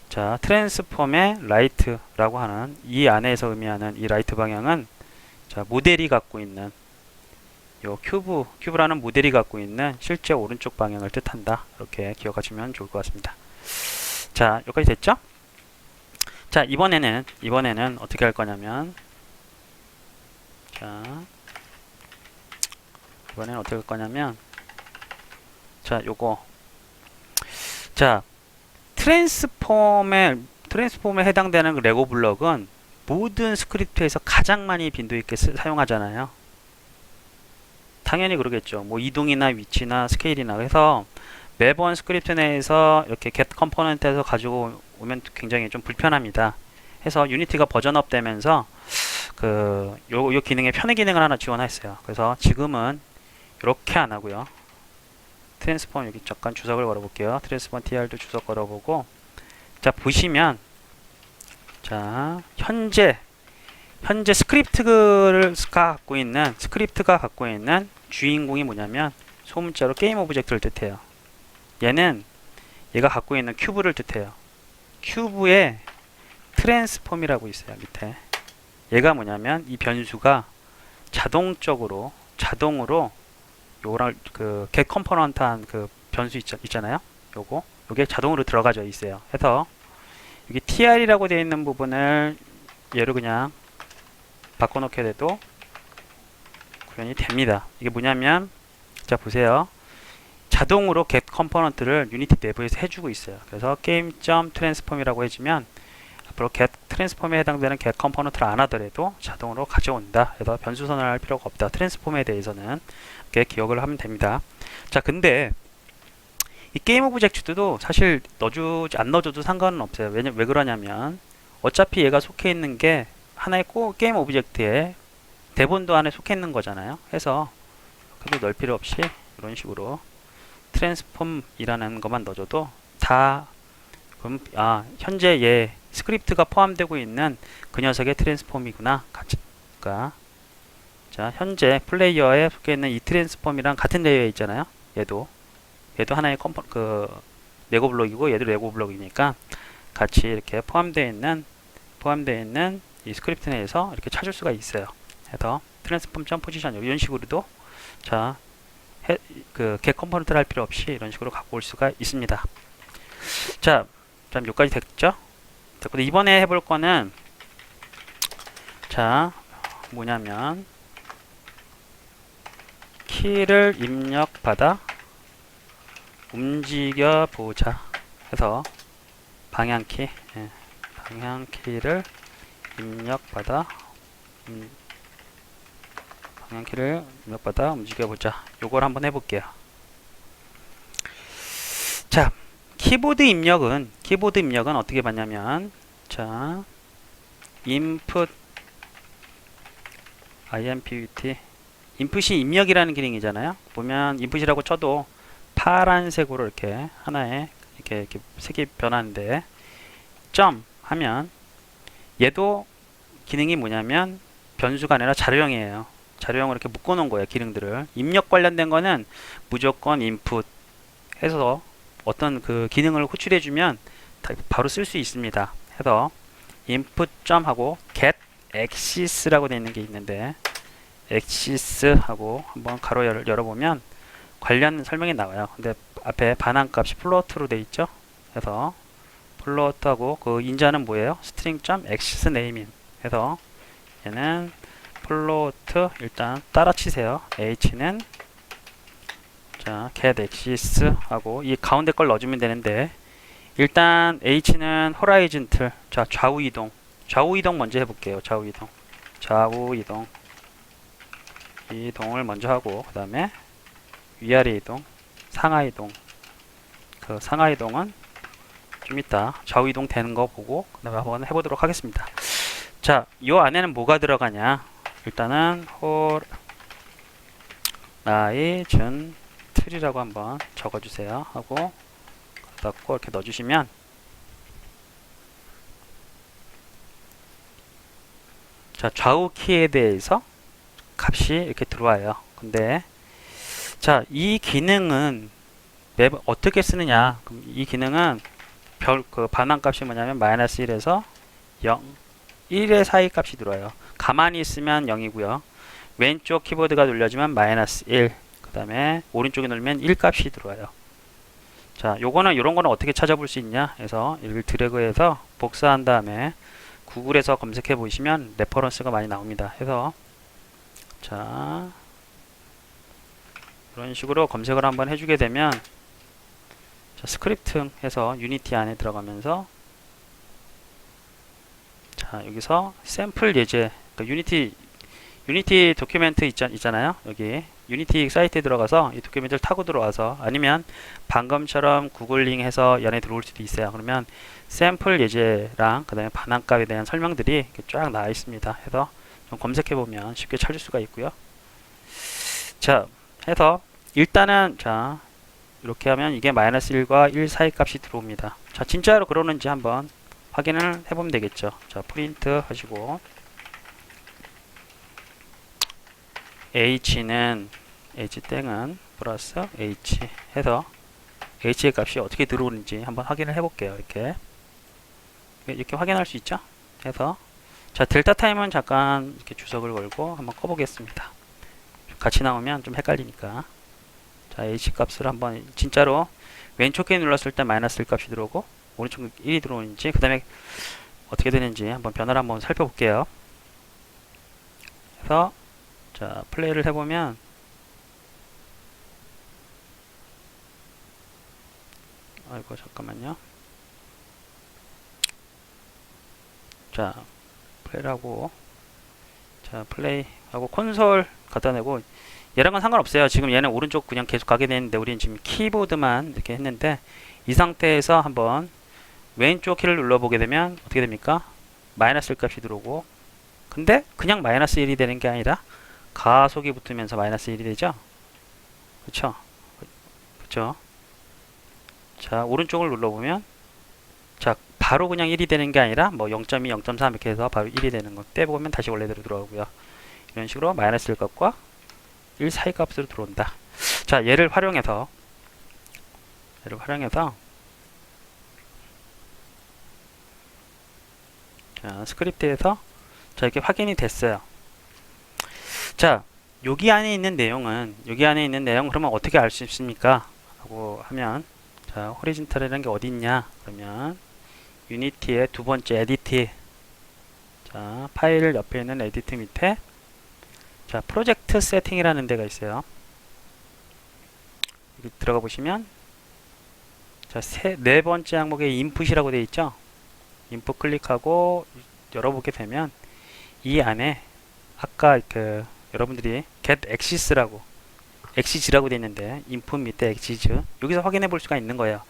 자, 트랜스폼의 라이트라고 하는 이 안에서 의미하는 이 라이트 방향은 자, 모델이 갖고 있는 요 큐브라는 모델이 갖고 있는 실제 오른쪽 방향을 뜻한다. 이렇게 기억하시면 좋을 것 같습니다. 자, 여기까지 됐죠? 자, 이번에는 어떻게 할 거냐면 자, 이번에는 어떻게 할 거냐면 자, 요거 자, 트랜스폼에 해당되는 그 레고 블럭은 모든 스크립트에서 가장 많이 빈도 있게 사용하잖아요. 당연히 그러겠죠. 뭐 이동이나 위치나 스케일이나 해서 매번 스크립트 내에서 이렇게 get 컴포넌트에서 가지고 오면 굉장히 좀 불편합니다. 해서 유니티가 버전업 되면서 요 기능에 편의 기능을 하나 지원했어요. 그래서 지금은 이렇게 안 하고요. 트랜스폼 여기 잠깐 주석을 걸어볼게요. 트랜스폼 tr도 주석 걸어보고 자, 보시면 자, 현재 스크립트가 갖고 있는 주인공이 뭐냐면 소문자로 게임 오브젝트를 뜻해요. 얘가 갖고 있는 큐브를 뜻해요. 큐브에 트랜스폼이라고 있어요. 밑에 얘가 뭐냐면 이 변수가 자동으로 요랑 그 get 컴포넌트한 그 변수 있잖아요. 요게 자동으로 들어가져 있어요. 해서 여기 tr이라고 되어 있는 부분을 얘로 그냥 바꿔놓게 돼도 구현이 됩니다. 이게 뭐냐면 자, 보세요. 자동으로 get 컴포넌트를 유니티 내부에서 해주고 있어요. 그래서 game.transform이라고 해주면 앞으로 get 트랜스폼에 해당되는 get 컴포넌트를 안 하더라도 자동으로 가져온다. 그래서 변수 선언을 할 필요가 없다. 트랜스폼에 대해서는 이렇게 기억을 하면 됩니다. 자, 근데 이 게임 오브젝트도 사실 안 넣어줘도 상관은 없어요. 왜 그러냐면 어차피 얘가 속해 있는 게 하나의 게임 오브젝트에 대본도 안에 속해 있는 거잖아요. 해서 그래도 넣을 필요 없이 이런 식으로 트랜스폼이라는 것만 넣어줘도 다 그럼 현재 얘 스크립트가 포함되고 있는 그 녀석의 트랜스폼이구나. 그러니까 자, 현재 플레이어에 속해 있는 이 트랜스폼이랑 같은 레이어에 있잖아요. 얘도 하나의 레고 블록이고 얘도 레고 블록이니까 같이 이렇게 포함되어 있는 이 스크립트 내에서 이렇게 찾을 수가 있어요. 그래서 transform.position 이런 식으로도 자, get 컴포넌트를 할 필요 없이 이런 식으로 갖고 올 수가 있습니다. 자, 그럼 여기까지 됐죠? 됐고 이번에 해볼 거는 자, 뭐냐면 키를 입력받아 움직여 보자 해서 방향키를 입력받아 움직여 보자. 요걸 한번 해볼게요. 자, 키보드 입력은 어떻게 받냐면 자, input input이 입력이라는 기능이잖아요. 보면 input이라고 쳐도 파란색으로 이렇게 하나에 이렇게 색이 변하는데 점 하면 얘도 기능이 뭐냐면 변수가 아니라 자료형이에요. 자료형으로 이렇게 묶어놓은 거예요. 기능들을. 입력 관련된 거는 무조건 input 해서 어떤 그 기능을 호출해주면 바로 쓸 수 있습니다. 해서 input 점 하고 get access라고 되어 있는 게 있는데 access 하고 한번 가로 열어보면 관련 설명이 나와요. 근데 앞에 반환값이 플로트로 돼 있죠. 그래서 플로트하고 그 인자는 뭐예요? string.accessName인. 해서 얘는 플로트 일단 따라 치세요. h는 자 get access 하고 이 가운데 걸 넣어주면 되는데 일단 h는 horizontal 자 좌우 이동 먼저 해볼게요. 좌우 이동을 먼저 하고 그 다음에 위아래 이동 상하 이동 그 상하 이동은 좀 이따 좌우 이동 되는 거 보고 그 다음에 한번 해보도록 하겠습니다. 자, 요 안에는 뭐가 들어가냐? 일단은 horizon tree라고 한번 적어주세요. 하고 갖고 이렇게 넣어주시면 자 좌우 키에 대해서 값이 이렇게 들어와요. 근데 자 이 기능은 어떻게 쓰느냐? 그럼 이 기능은 그 반환값이 뭐냐면 마이너스 1에서 0 1의 사이 값이 들어와요. 가만히 있으면 0이고요. 왼쪽 키보드가 눌려지면 마이너스 1. 그 다음에 오른쪽에 누르면 1 값이 들어와요. 자, 요런 거는 어떻게 찾아볼 수 있냐? 해서 이걸 드래그해서 복사한 다음에 구글에서 검색해 보시면 레퍼런스가 많이 나옵니다. 해서 자, 이런 식으로 검색을 한번 해주게 되면 자, 스크립팅 해서 유니티 안에 들어가면서 자 여기서 샘플 예제 그러니까 유니티 도큐멘트 있잖아요. 여기 유니티 사이트에 들어가서 이 도큐멘트를 타고 들어와서 아니면 방금처럼 구글링 해서 연에 들어올 수도 있어요. 그러면 샘플 예제랑 그 다음에 반환값에 대한 설명들이 이렇게 쫙 나와 있습니다. 해서 좀 검색해 보면 쉽게 찾을 수가 있고요. 자 해서 일단은 자 이렇게 하면 이게 마이너스 1과 1 사이 값이 들어옵니다. 자 진짜로 그러는지 한번 확인을 해보면 되겠죠. 자 프린트 하시고 h는 h-땡은 플러스 h 해서 h의 값이 어떻게 들어오는지 한번 확인을 해볼게요. 이렇게 확인할 수 있죠. 해서 자 델타 타임은 잠깐 이렇게 주석을 걸고 한번 꺼보겠습니다. 같이 나오면 좀 헷갈리니까 자 h 값을 한번 진짜로 왼쪽 키 눌렀을 때 마이너스 1 값이 들어오고 오른쪽 1이 들어오는지 그 다음에 어떻게 되는지 한번 변화를 한번 살펴볼게요. 그래서 자 플레이를 해보면 아이고 잠깐만요. 자 플레이를 하고 자 플레이하고 콘솔 갖다 내고 얘랑은 상관없어요. 지금 얘는 오른쪽 그냥 계속 가게 되는데 우리는 지금 키보드만 이렇게 했는데 이 상태에서 한번 왼쪽 키를 눌러보게 되면 어떻게 됩니까? 마이너스 1 값이 들어오고 근데 그냥 마이너스 1이 되는 게 아니라 가속이 붙으면서 마이너스 1이 되죠? 그쵸? 그쵸? 자 오른쪽을 눌러보면 자 바로 그냥 1이 되는 게 아니라 뭐 0.2, 0.3 이렇게 해서 바로 1이 되는 거 떼보면 다시 원래대로 들어오고요. 이런 식으로 마이너스 1 값과 1 사이 값으로 들어온다. 자 얘를 활용해서 자, 스크립트에서 자 이렇게 확인이 됐어요. 자 여기 안에 있는 내용 그러면 어떻게 알 수 있습니까? 라고 하면 자 호리즌탈이라는 게 어디 있냐? 그러면 유니티의 두 번째 에디트 자 파일 옆에 있는 에디트 밑에 자 프로젝트 세팅이라는 데가 있어요. 여기 들어가 보시면 자 네 번째 항목에 인풋이라고 되어 있죠. 인풋 클릭하고 열어보게 되면 이 안에 아까 그 여러분들이 get access라고 되어 있는데 인풋 밑에 access 여기서 확인해 볼 수가 있는 거예요.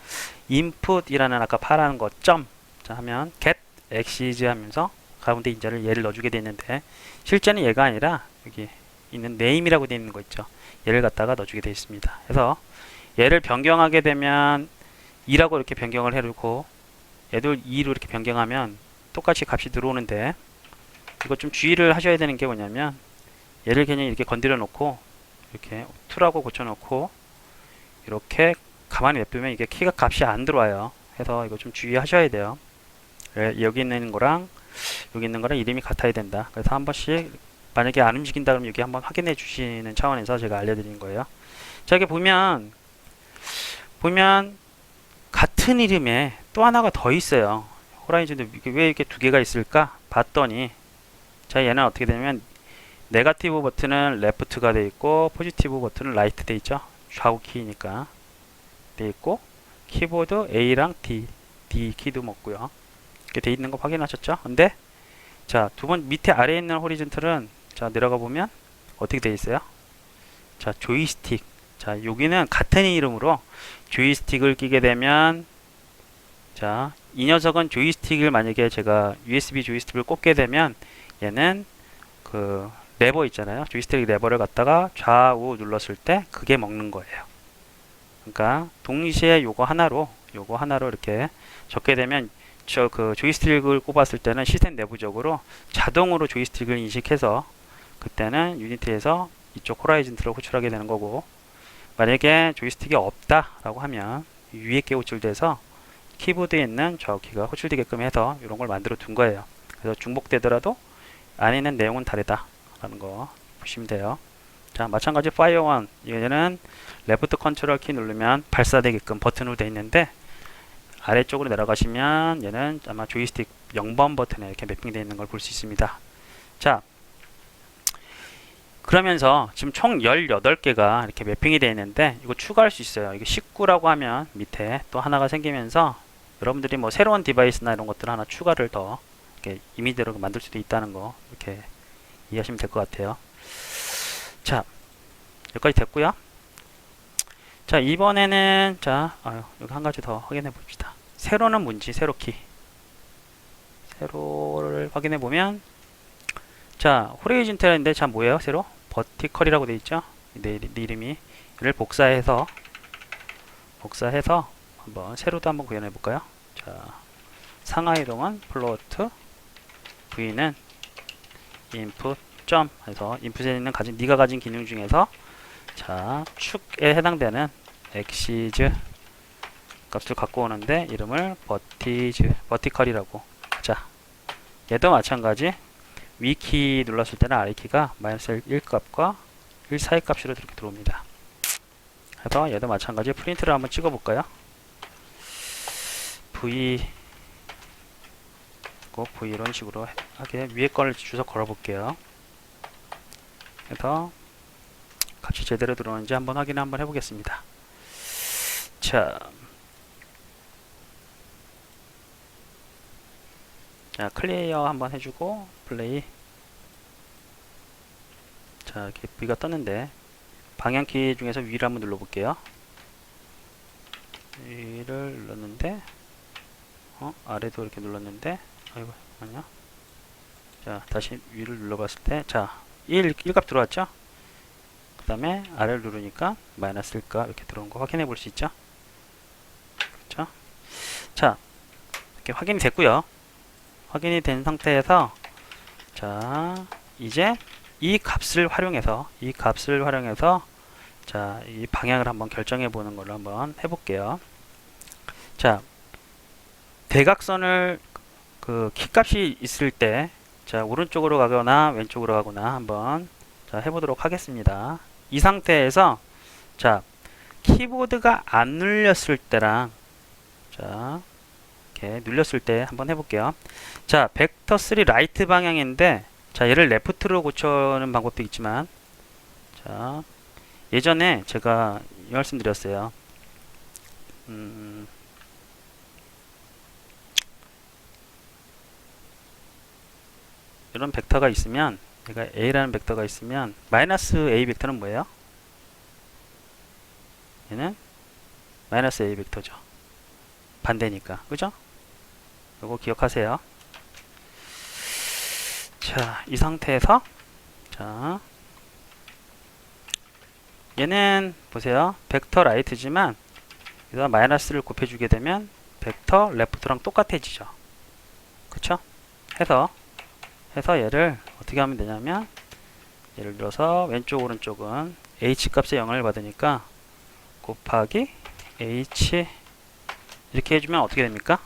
input이라는 아까 파라는 거 점 자 하면 get access 하면서 가운데 인자를 얘를 넣어주게 되어 있는데 실제는 얘가 아니라 여기 있는 name이라고 되어 있는 거 있죠. 얘를 갖다가 넣어주게 되어 있습니다. 그래서 얘를 변경하게 되면 2라고 이렇게 변경을 해놓고 얘도 2로 이렇게 변경하면 똑같이 값이 들어오는데 이거 좀 주의를 하셔야 되는 게 뭐냐면 얘를 그냥 이렇게 건드려 놓고 이렇게 2라고 고쳐 놓고 이렇게 가만히 냅두면 이게 키가 값이 안 들어와요. 해서 이거 좀 주의하셔야 돼요. 여기 있는 거랑 여기 있는 거랑 이름이 같아야 된다. 그래서 한 번씩 만약에 안 움직인다 그러면 여기 한번 확인해 주시는 차원에서 제가 알려드린 거예요. 자 여기 보면 보면 같은 이름에 또 하나가 더 있어요. 호라이즌도 왜 이렇게 두 개가 있을까 봤더니, 자, 얘는 어떻게 되냐면 네거티브 버튼은 레프트가 돼 있고 포지티브 버튼은 라이트 돼 있죠. 좌우 키니까 돼 있고, 키보드 A랑 D 키도 먹고요. 이렇게 돼 있는 거 확인하셨죠? 근데 자, 두 번 밑에 아래에 있는 호리즌틀은, 자, 내려가 보면 어떻게 돼 있어요? 자, 조이스틱. 자, 여기는 같은 이름으로 조이스틱을 끼게 되면, 자, 이 녀석은 조이스틱을 만약에 제가 USB 조이스틱을 꽂게 되면 얘는 그 레버 있잖아요. 조이스틱 레버를 갖다가 좌우 눌렀을 때 그게 먹는 거예요. 그러니까 동시에 요거 하나로 이렇게 적게 되면 저 그 조이스틱을 꼽았을 때는 시스템 내부적으로 자동으로 조이스틱을 인식해서 그때는 유니티에서 이쪽 호라이즌트로 호출하게 되는 거고, 만약에 조이스틱이 없다라고 하면 위에 게 호출돼서 키보드에 있는 좌우키가 호출되게끔 해서 이런 걸 만들어 둔 거예요. 그래서 중복되더라도 안에 있는 내용은 다르다라는 거 보시면 돼요. 자, 마찬가지 파이어 1, 얘는 레프트 컨트롤 키 누르면 발사되게끔 버튼으로 되어 있는데, 아래쪽으로 내려가시면 얘는 아마 조이스틱 0번 버튼에 이렇게 매핑되어 있는 걸 볼 수 있습니다. 자, 그러면서 지금 총 18개가 이렇게 매핑이 되어 있는데, 이거 추가할 수 있어요. 이거 19라고 하면 밑에 또 하나가 생기면서 여러분들이 뭐 새로운 디바이스나 이런 것들 하나 추가를 더 이렇게 이미지로 만들 수도 있다는 거 이렇게 이해하시면 될 것 같아요. 자, 여기까지 됐고요. 자, 이번에는 여기 한 가지 더 확인해 봅시다. 세로는 뭔지, 세로키. 세로를 확인해 보면, 자, 호리즌탈인데, 자, 뭐예요? 세로? 버티컬이라고 되어 있죠? 내 이름이. 얘를 복사해서 한번 세로도 한번 구현해 볼까요? 자, 상하 이동은 플로트, V는 인풋 점 해서 인풋에 있는 네가 가진 기능 중에서, 자, 축에 해당되는 엑시즈 값을 갖고 오는데 이름을 버티컬이라고. 자, 얘도 마찬가지 위키 눌렀을 때는 아래키가 마이너스 1 값과 1 사이 값으로 이렇게 들어옵니다. 그래서 얘도 마찬가지 프린트를 한번 찍어 볼까요? V 이런 식으로 하게 위에 거를 주소 걸어 볼게요. 그래서 값이 제대로 들어오는지 한번 확인 한번 해보겠습니다. 자, 클리어 한번 해주고 플레이. 자, 이렇게 V가 떴는데 방향키 중에서 위를 한번 눌러볼게요. 위를 눌렀는데 아래도 이렇게 눌렀는데, 아이고 잠깐만요. 자, 다시 위를 눌러봤을 때, 자, 1값 들어왔죠? 그 다음에 아래를 누르니까 마이너스 1값 이렇게 들어온 거 확인해 볼 수 있죠? 그렇죠? 자, 이렇게 확인이 됐고요. 확인이 된 상태에서, 자, 이제 이 값을 활용해서 자, 이 방향을 한번 결정해 보는 걸로 한번 해볼게요. 자, 대각선을 그 키값이 있을 때, 자, 오른쪽으로 가거나 왼쪽으로 가거나 한번 자, 해보도록 하겠습니다. 이 상태에서, 자, 키보드가 안 눌렸을 때랑, 자, 이렇게 눌렸을 때 한번 해볼게요. 자, 벡터 3 라이트 방향인데, 자, 얘를 레프트로 고쳐는 방법도 있지만, 자, 예전에 제가 이 말씀 드렸어요. 이런 벡터가 있으면, 얘가 A라는 벡터가 있으면, 마이너스 A 벡터는 뭐예요? 얘는 마이너스 A 벡터죠. 반대니까. 그죠? 이거 기억하세요. 자, 이 상태에서, 자, 얘는 보세요. 벡터 라이트지만 여기다 마이너스를 곱해주게 되면 벡터 레프트랑 똑같아지죠. 그쵸? 해서 얘를 어떻게 하면 되냐면, 예를 들어서 왼쪽 오른쪽은 h 값의 0을 받으니까 곱하기 h 이렇게 해주면 어떻게 됩니까?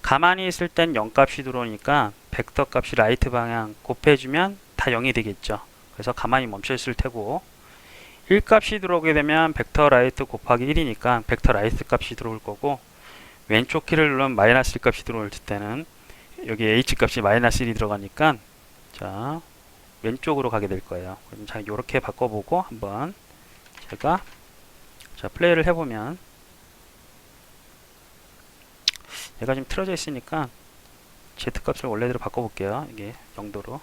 가만히 있을 땐 0 값이 들어오니까 벡터 값이 라이트 방향 곱해주면 다 0이 되겠죠. 그래서 가만히 멈춰 있을 테고, 1값이 들어오게 되면 벡터 라이트 곱하기 1이니까 벡터 라이트 값이 들어올 거고, 왼쪽 키를 누르면 마이너스 1 값이 들어올 때는 여기 h 값이 마이너스 1이 들어가니까 자 왼쪽으로 가게 될 거예요. 그럼 자 이렇게 바꿔보고 한번 제가 자 플레이를 해보면 얘가 지금 틀어져 있으니까 z 값을 원래대로 바꿔볼게요. 이게 0도로.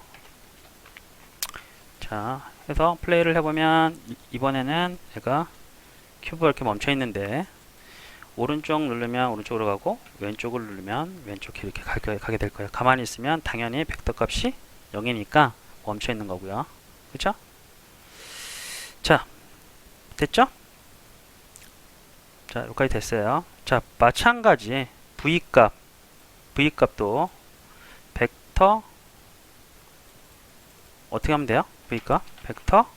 자 해서 플레이를 해보면 이번에는 얘가 큐브가 이렇게 멈춰 있는데 오른쪽 누르면 오른쪽으로 가고 왼쪽을 누르면 왼쪽 이렇게 가게 될 거예요. 가만히 있으면 당연히 벡터 값이 0이니까 멈춰 있는 거고요. 그쵸? 자 됐죠? 자 여기까지 됐어요. 자 마찬가지 V값도 벡터 어떻게 하면 돼요? V값 벡터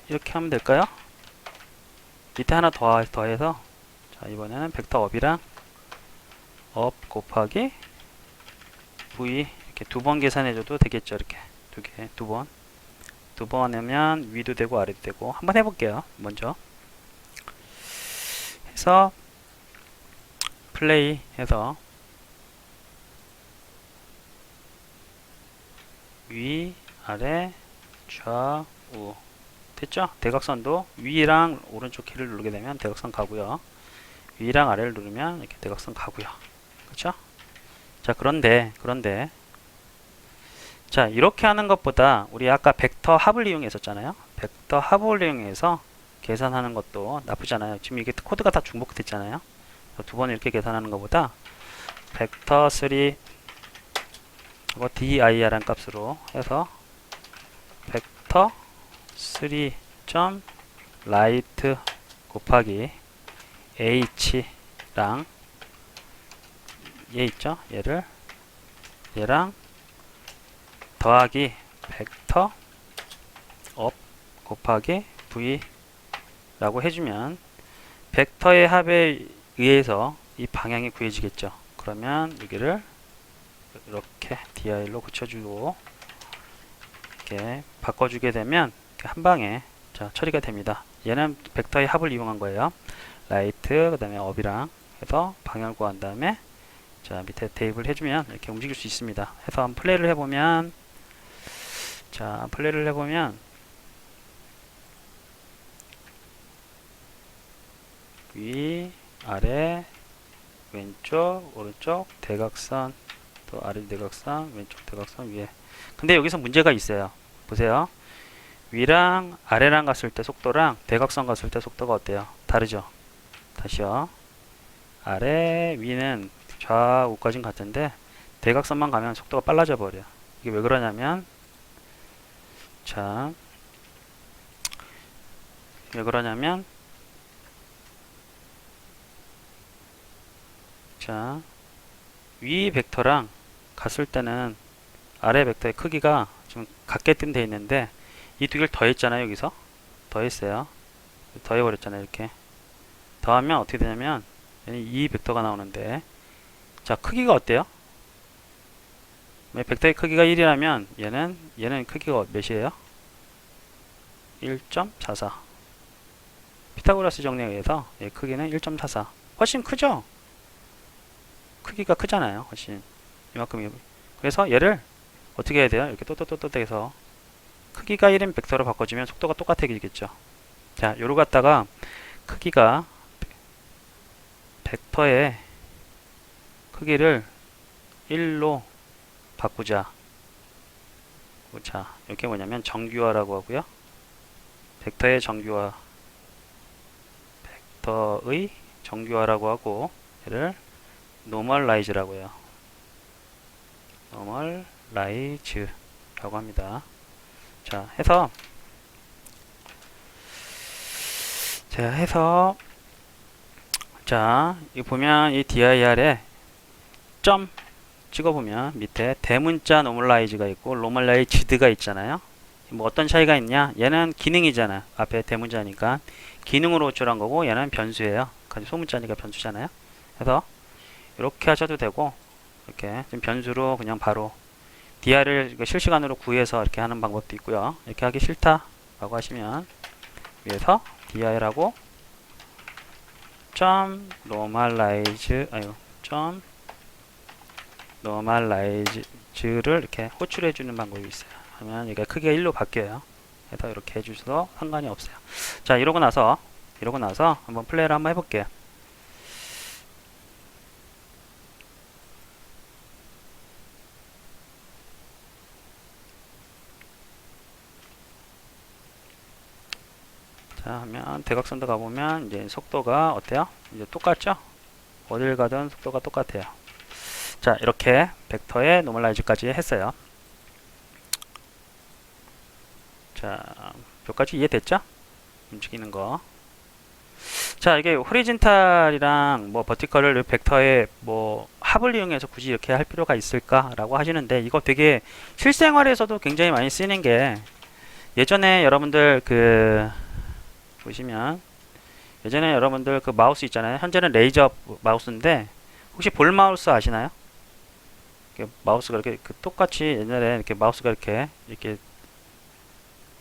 이렇게 하면 될까요? 밑에 하나 더해서 자 이번에는 벡터 업이랑 업 곱하기 V 이렇게 두 번 계산해줘도 되겠죠. 이렇게 두 번 하면 위도 되고 아래도 되고 한번 해볼게요. 먼저 해서 플레이 해서 위 아래 좌우 됐죠? 대각선도 위랑 오른쪽 키를 누르게 되면 대각선 가고요. 위랑 아래를 누르면 이렇게 대각선 가고요. 그렇죠? 자 그런데 자 이렇게 하는 것보다 우리 아까 벡터 합을 이용했었잖아요. 벡터 합을 이용해서 계산하는 것도 나쁘지 않아요. 지금 이게 코드가 다 중복됐잖아요. 두 번 이렇게 계산하는 것보다 벡터 3 dir라는 값으로 해서 벡터 3.right 곱하기 h랑 얘 있죠? 얘랑 더하기 벡터 업 곱하기 v 라고 해주면 벡터의 합에 의해서 이 방향이 구해지겠죠. 그러면 여기를 이렇게 dir로 고쳐주고 이렇게 바꿔주게 되면 한 방에 자 처리가 됩니다. 얘는 벡터의 합을 이용한 거예요. 라이트 그 다음에 업이랑 해서 방향을 구한 다음에 자 밑에 대입을 해주면 이렇게 움직일 수 있습니다. 해서 한번 플레이를 해보면 자 플레이를 해보면 위 아래 왼쪽 오른쪽 대각선 또 아래 대각선 왼쪽 대각선 위에. 근데 여기서 문제가 있어요. 보세요. 위랑 아래랑 갔을 때 속도랑 대각선 갔을 때 속도가 어때요? 다르죠? 다시요. 아래 위는 좌우까지는 같은데 대각선만 가면 속도가 빨라져 버려요. 이게 왜 그러냐면 자 왜 그러냐면 자 위 벡터랑 갔을 때는 아래 벡터의 크기가 좀 같게끔 되어 있는데 이 두 개를 더했잖아요. 여기서 더했어요. 더해버렸잖아요. 이렇게 더하면 어떻게 되냐면 이 벡터가 나오는데 자 크기가 어때요? 벡터의 크기가 1이라면 얘는 크기가 몇이에요? 1.44 피타고라스 정리에 의해서 얘 크기는 1.44 훨씬 크죠? 크기가 크잖아요. 훨씬 이만큼이. 그래서 얘를 어떻게 해야 돼요? 이렇게 또또또또 해서 크기가 1인 벡터로 바꿔주면 속도가 똑같아지겠죠. 자 요로 갖다가 크기가 벡터의 크기를 1로 바꾸자. 자 이렇게 뭐냐면 정규화라고 하고요. 벡터의 정규화 벡터의 정규화라고 하고 얘를 normalize라고 해요. normalize라고 합니다. 자 해서 자 이 보면 이 dir에 점 찍어보면 밑에 대문자 normalize가 있고 normalized가 있잖아요. 뭐 어떤 차이가 있냐? 얘는 기능이잖아. 앞에 대문자니까 기능으로 호출한 거고 얘는 변수예요. 소문자니까 변수잖아요. 그래서 이렇게 하셔도 되고 이렇게 지금 변수로 그냥 바로 DI를 실시간으로 구해서 이렇게 하는 방법도 있고요. 이렇게 하기 싫다라고 하시면 위에서 DI라고 normalize normalize를 이렇게 호출해 주는 방법이 있어요. 하면 얘가 크기가 1로 바뀌어요. 그래서 이렇게 해주셔도 상관이 없어요. 자, 이러고 나서 한번 플레이를 한번 해볼게요. 자, 하면 대각선도 가보면 이제 속도가 어때요? 이제 똑같죠? 어딜 가든 속도가 똑같아요. 자, 이렇게 벡터의 노멀라이즈까지 했어요. 자, 여기까지 이해됐죠? 움직이는 거. 자, 이게 호리진탈이랑 뭐 버티컬을 벡터의 뭐 합을 이용해서 굳이 이렇게 할 필요가 있을까라고 하시는데, 이거 되게 실생활에서도 굉장히 많이 쓰이는 게, 예전에 여러분들 보시면 예전에 여러분들 그 마우스 있잖아요. 현재는 레이저 마우스인데 혹시 볼 마우스 아시나요? 이렇게 마우스가 이렇게 똑같이 옛날에 이렇게 마우스가 이렇게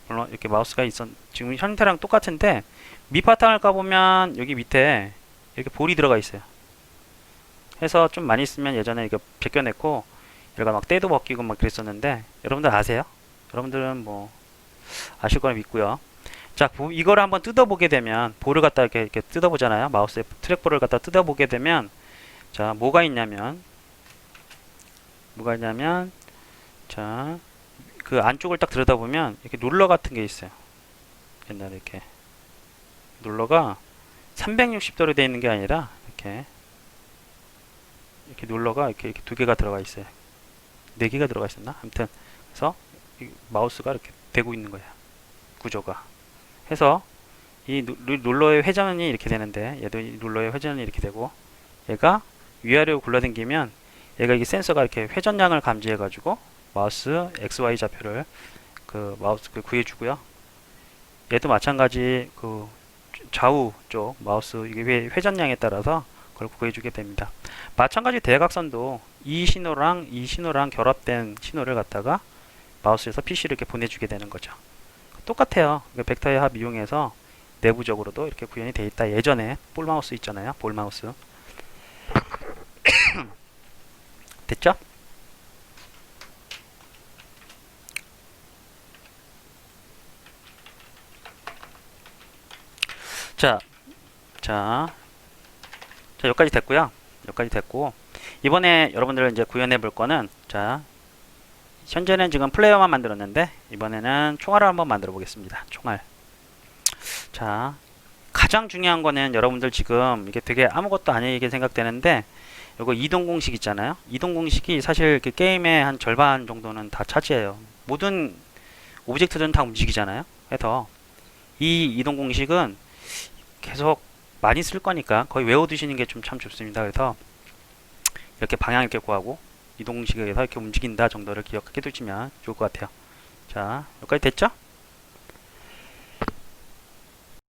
물론 이렇게 마우스가 지금 형태랑 똑같은데 밑바탕을 까보면 여기 밑에 이렇게 볼이 들어가 있어요. 해서 좀 많이 쓰면 예전에 이거 벗겨냈고 얘가 막 때도 벗기고 막 그랬었는데, 여러분들 아세요? 여러분들은 뭐 아실 거라 믿고요. 자, 이거를 한번 뜯어보게 되면, 볼을 갖다 이렇게 뜯어보잖아요. 마우스의 트랙볼을 갖다 뜯어보게 되면, 자, 뭐가 있냐면, 자, 그 안쪽을 딱 들여다보면 이렇게 룰러 같은 게 있어요. 옛날에 이렇게 룰러가 360도로 되어 있는 게 아니라 이렇게 룰러가 이렇게 두 개가 들어가 있어요. 네 개가 들어가 있었나? 아무튼 그래서 이 마우스가 이렇게 되고 있는 거예요. 구조가. 해서 이 룰러의 회전이 이렇게 되는데, 얘도 이 룰러의 회전이 이렇게 되고, 얘가 위아래로 굴러당기면 얘가 이게 센서가 이렇게 회전량을 감지해 가지고 마우스 XY 좌표를 마우스 구해주고요. 얘도 마찬가지 좌우 쪽 마우스 이게 회전량에 따라서 그걸 구해주게 됩니다. 마찬가지 대각선도 이 신호랑 결합된 신호를 갖다가 마우스에서 PC를 이렇게 보내주게 되는 거죠. 똑같아요. 벡터의 합 이용해서 내부적으로도 이렇게 구현이 되어 있다. 예전에 볼 마우스 있잖아요. 볼 마우스. 됐죠? 자, 여기까지 됐고요. 여기까지 됐고, 이번에 여러분들 이제 구현해 볼 거는, 자, 현재는 지금 플레이어만 만들었는데 이번에는 총알을 한번 만들어 보겠습니다. 총알. 자, 가장 중요한 거는 여러분들 지금 이게 되게 아무것도 아니게 생각되는데, 이거 이동 공식 있잖아요. 이동 공식이 사실 그 게임의 한 절반 정도는 다 차지해요. 모든 오브젝트들은 다 움직이잖아요. 그래서 이 이동 공식은 계속 많이 쓸 거니까 거의 외워두시는 게 좀 참 좋습니다. 그래서 이렇게 방향 이렇게 구하고 이동 공식에서 이렇게 움직인다 정도를 기억해 두시면 좋을 것 같아요. 자, 여기까지 됐죠?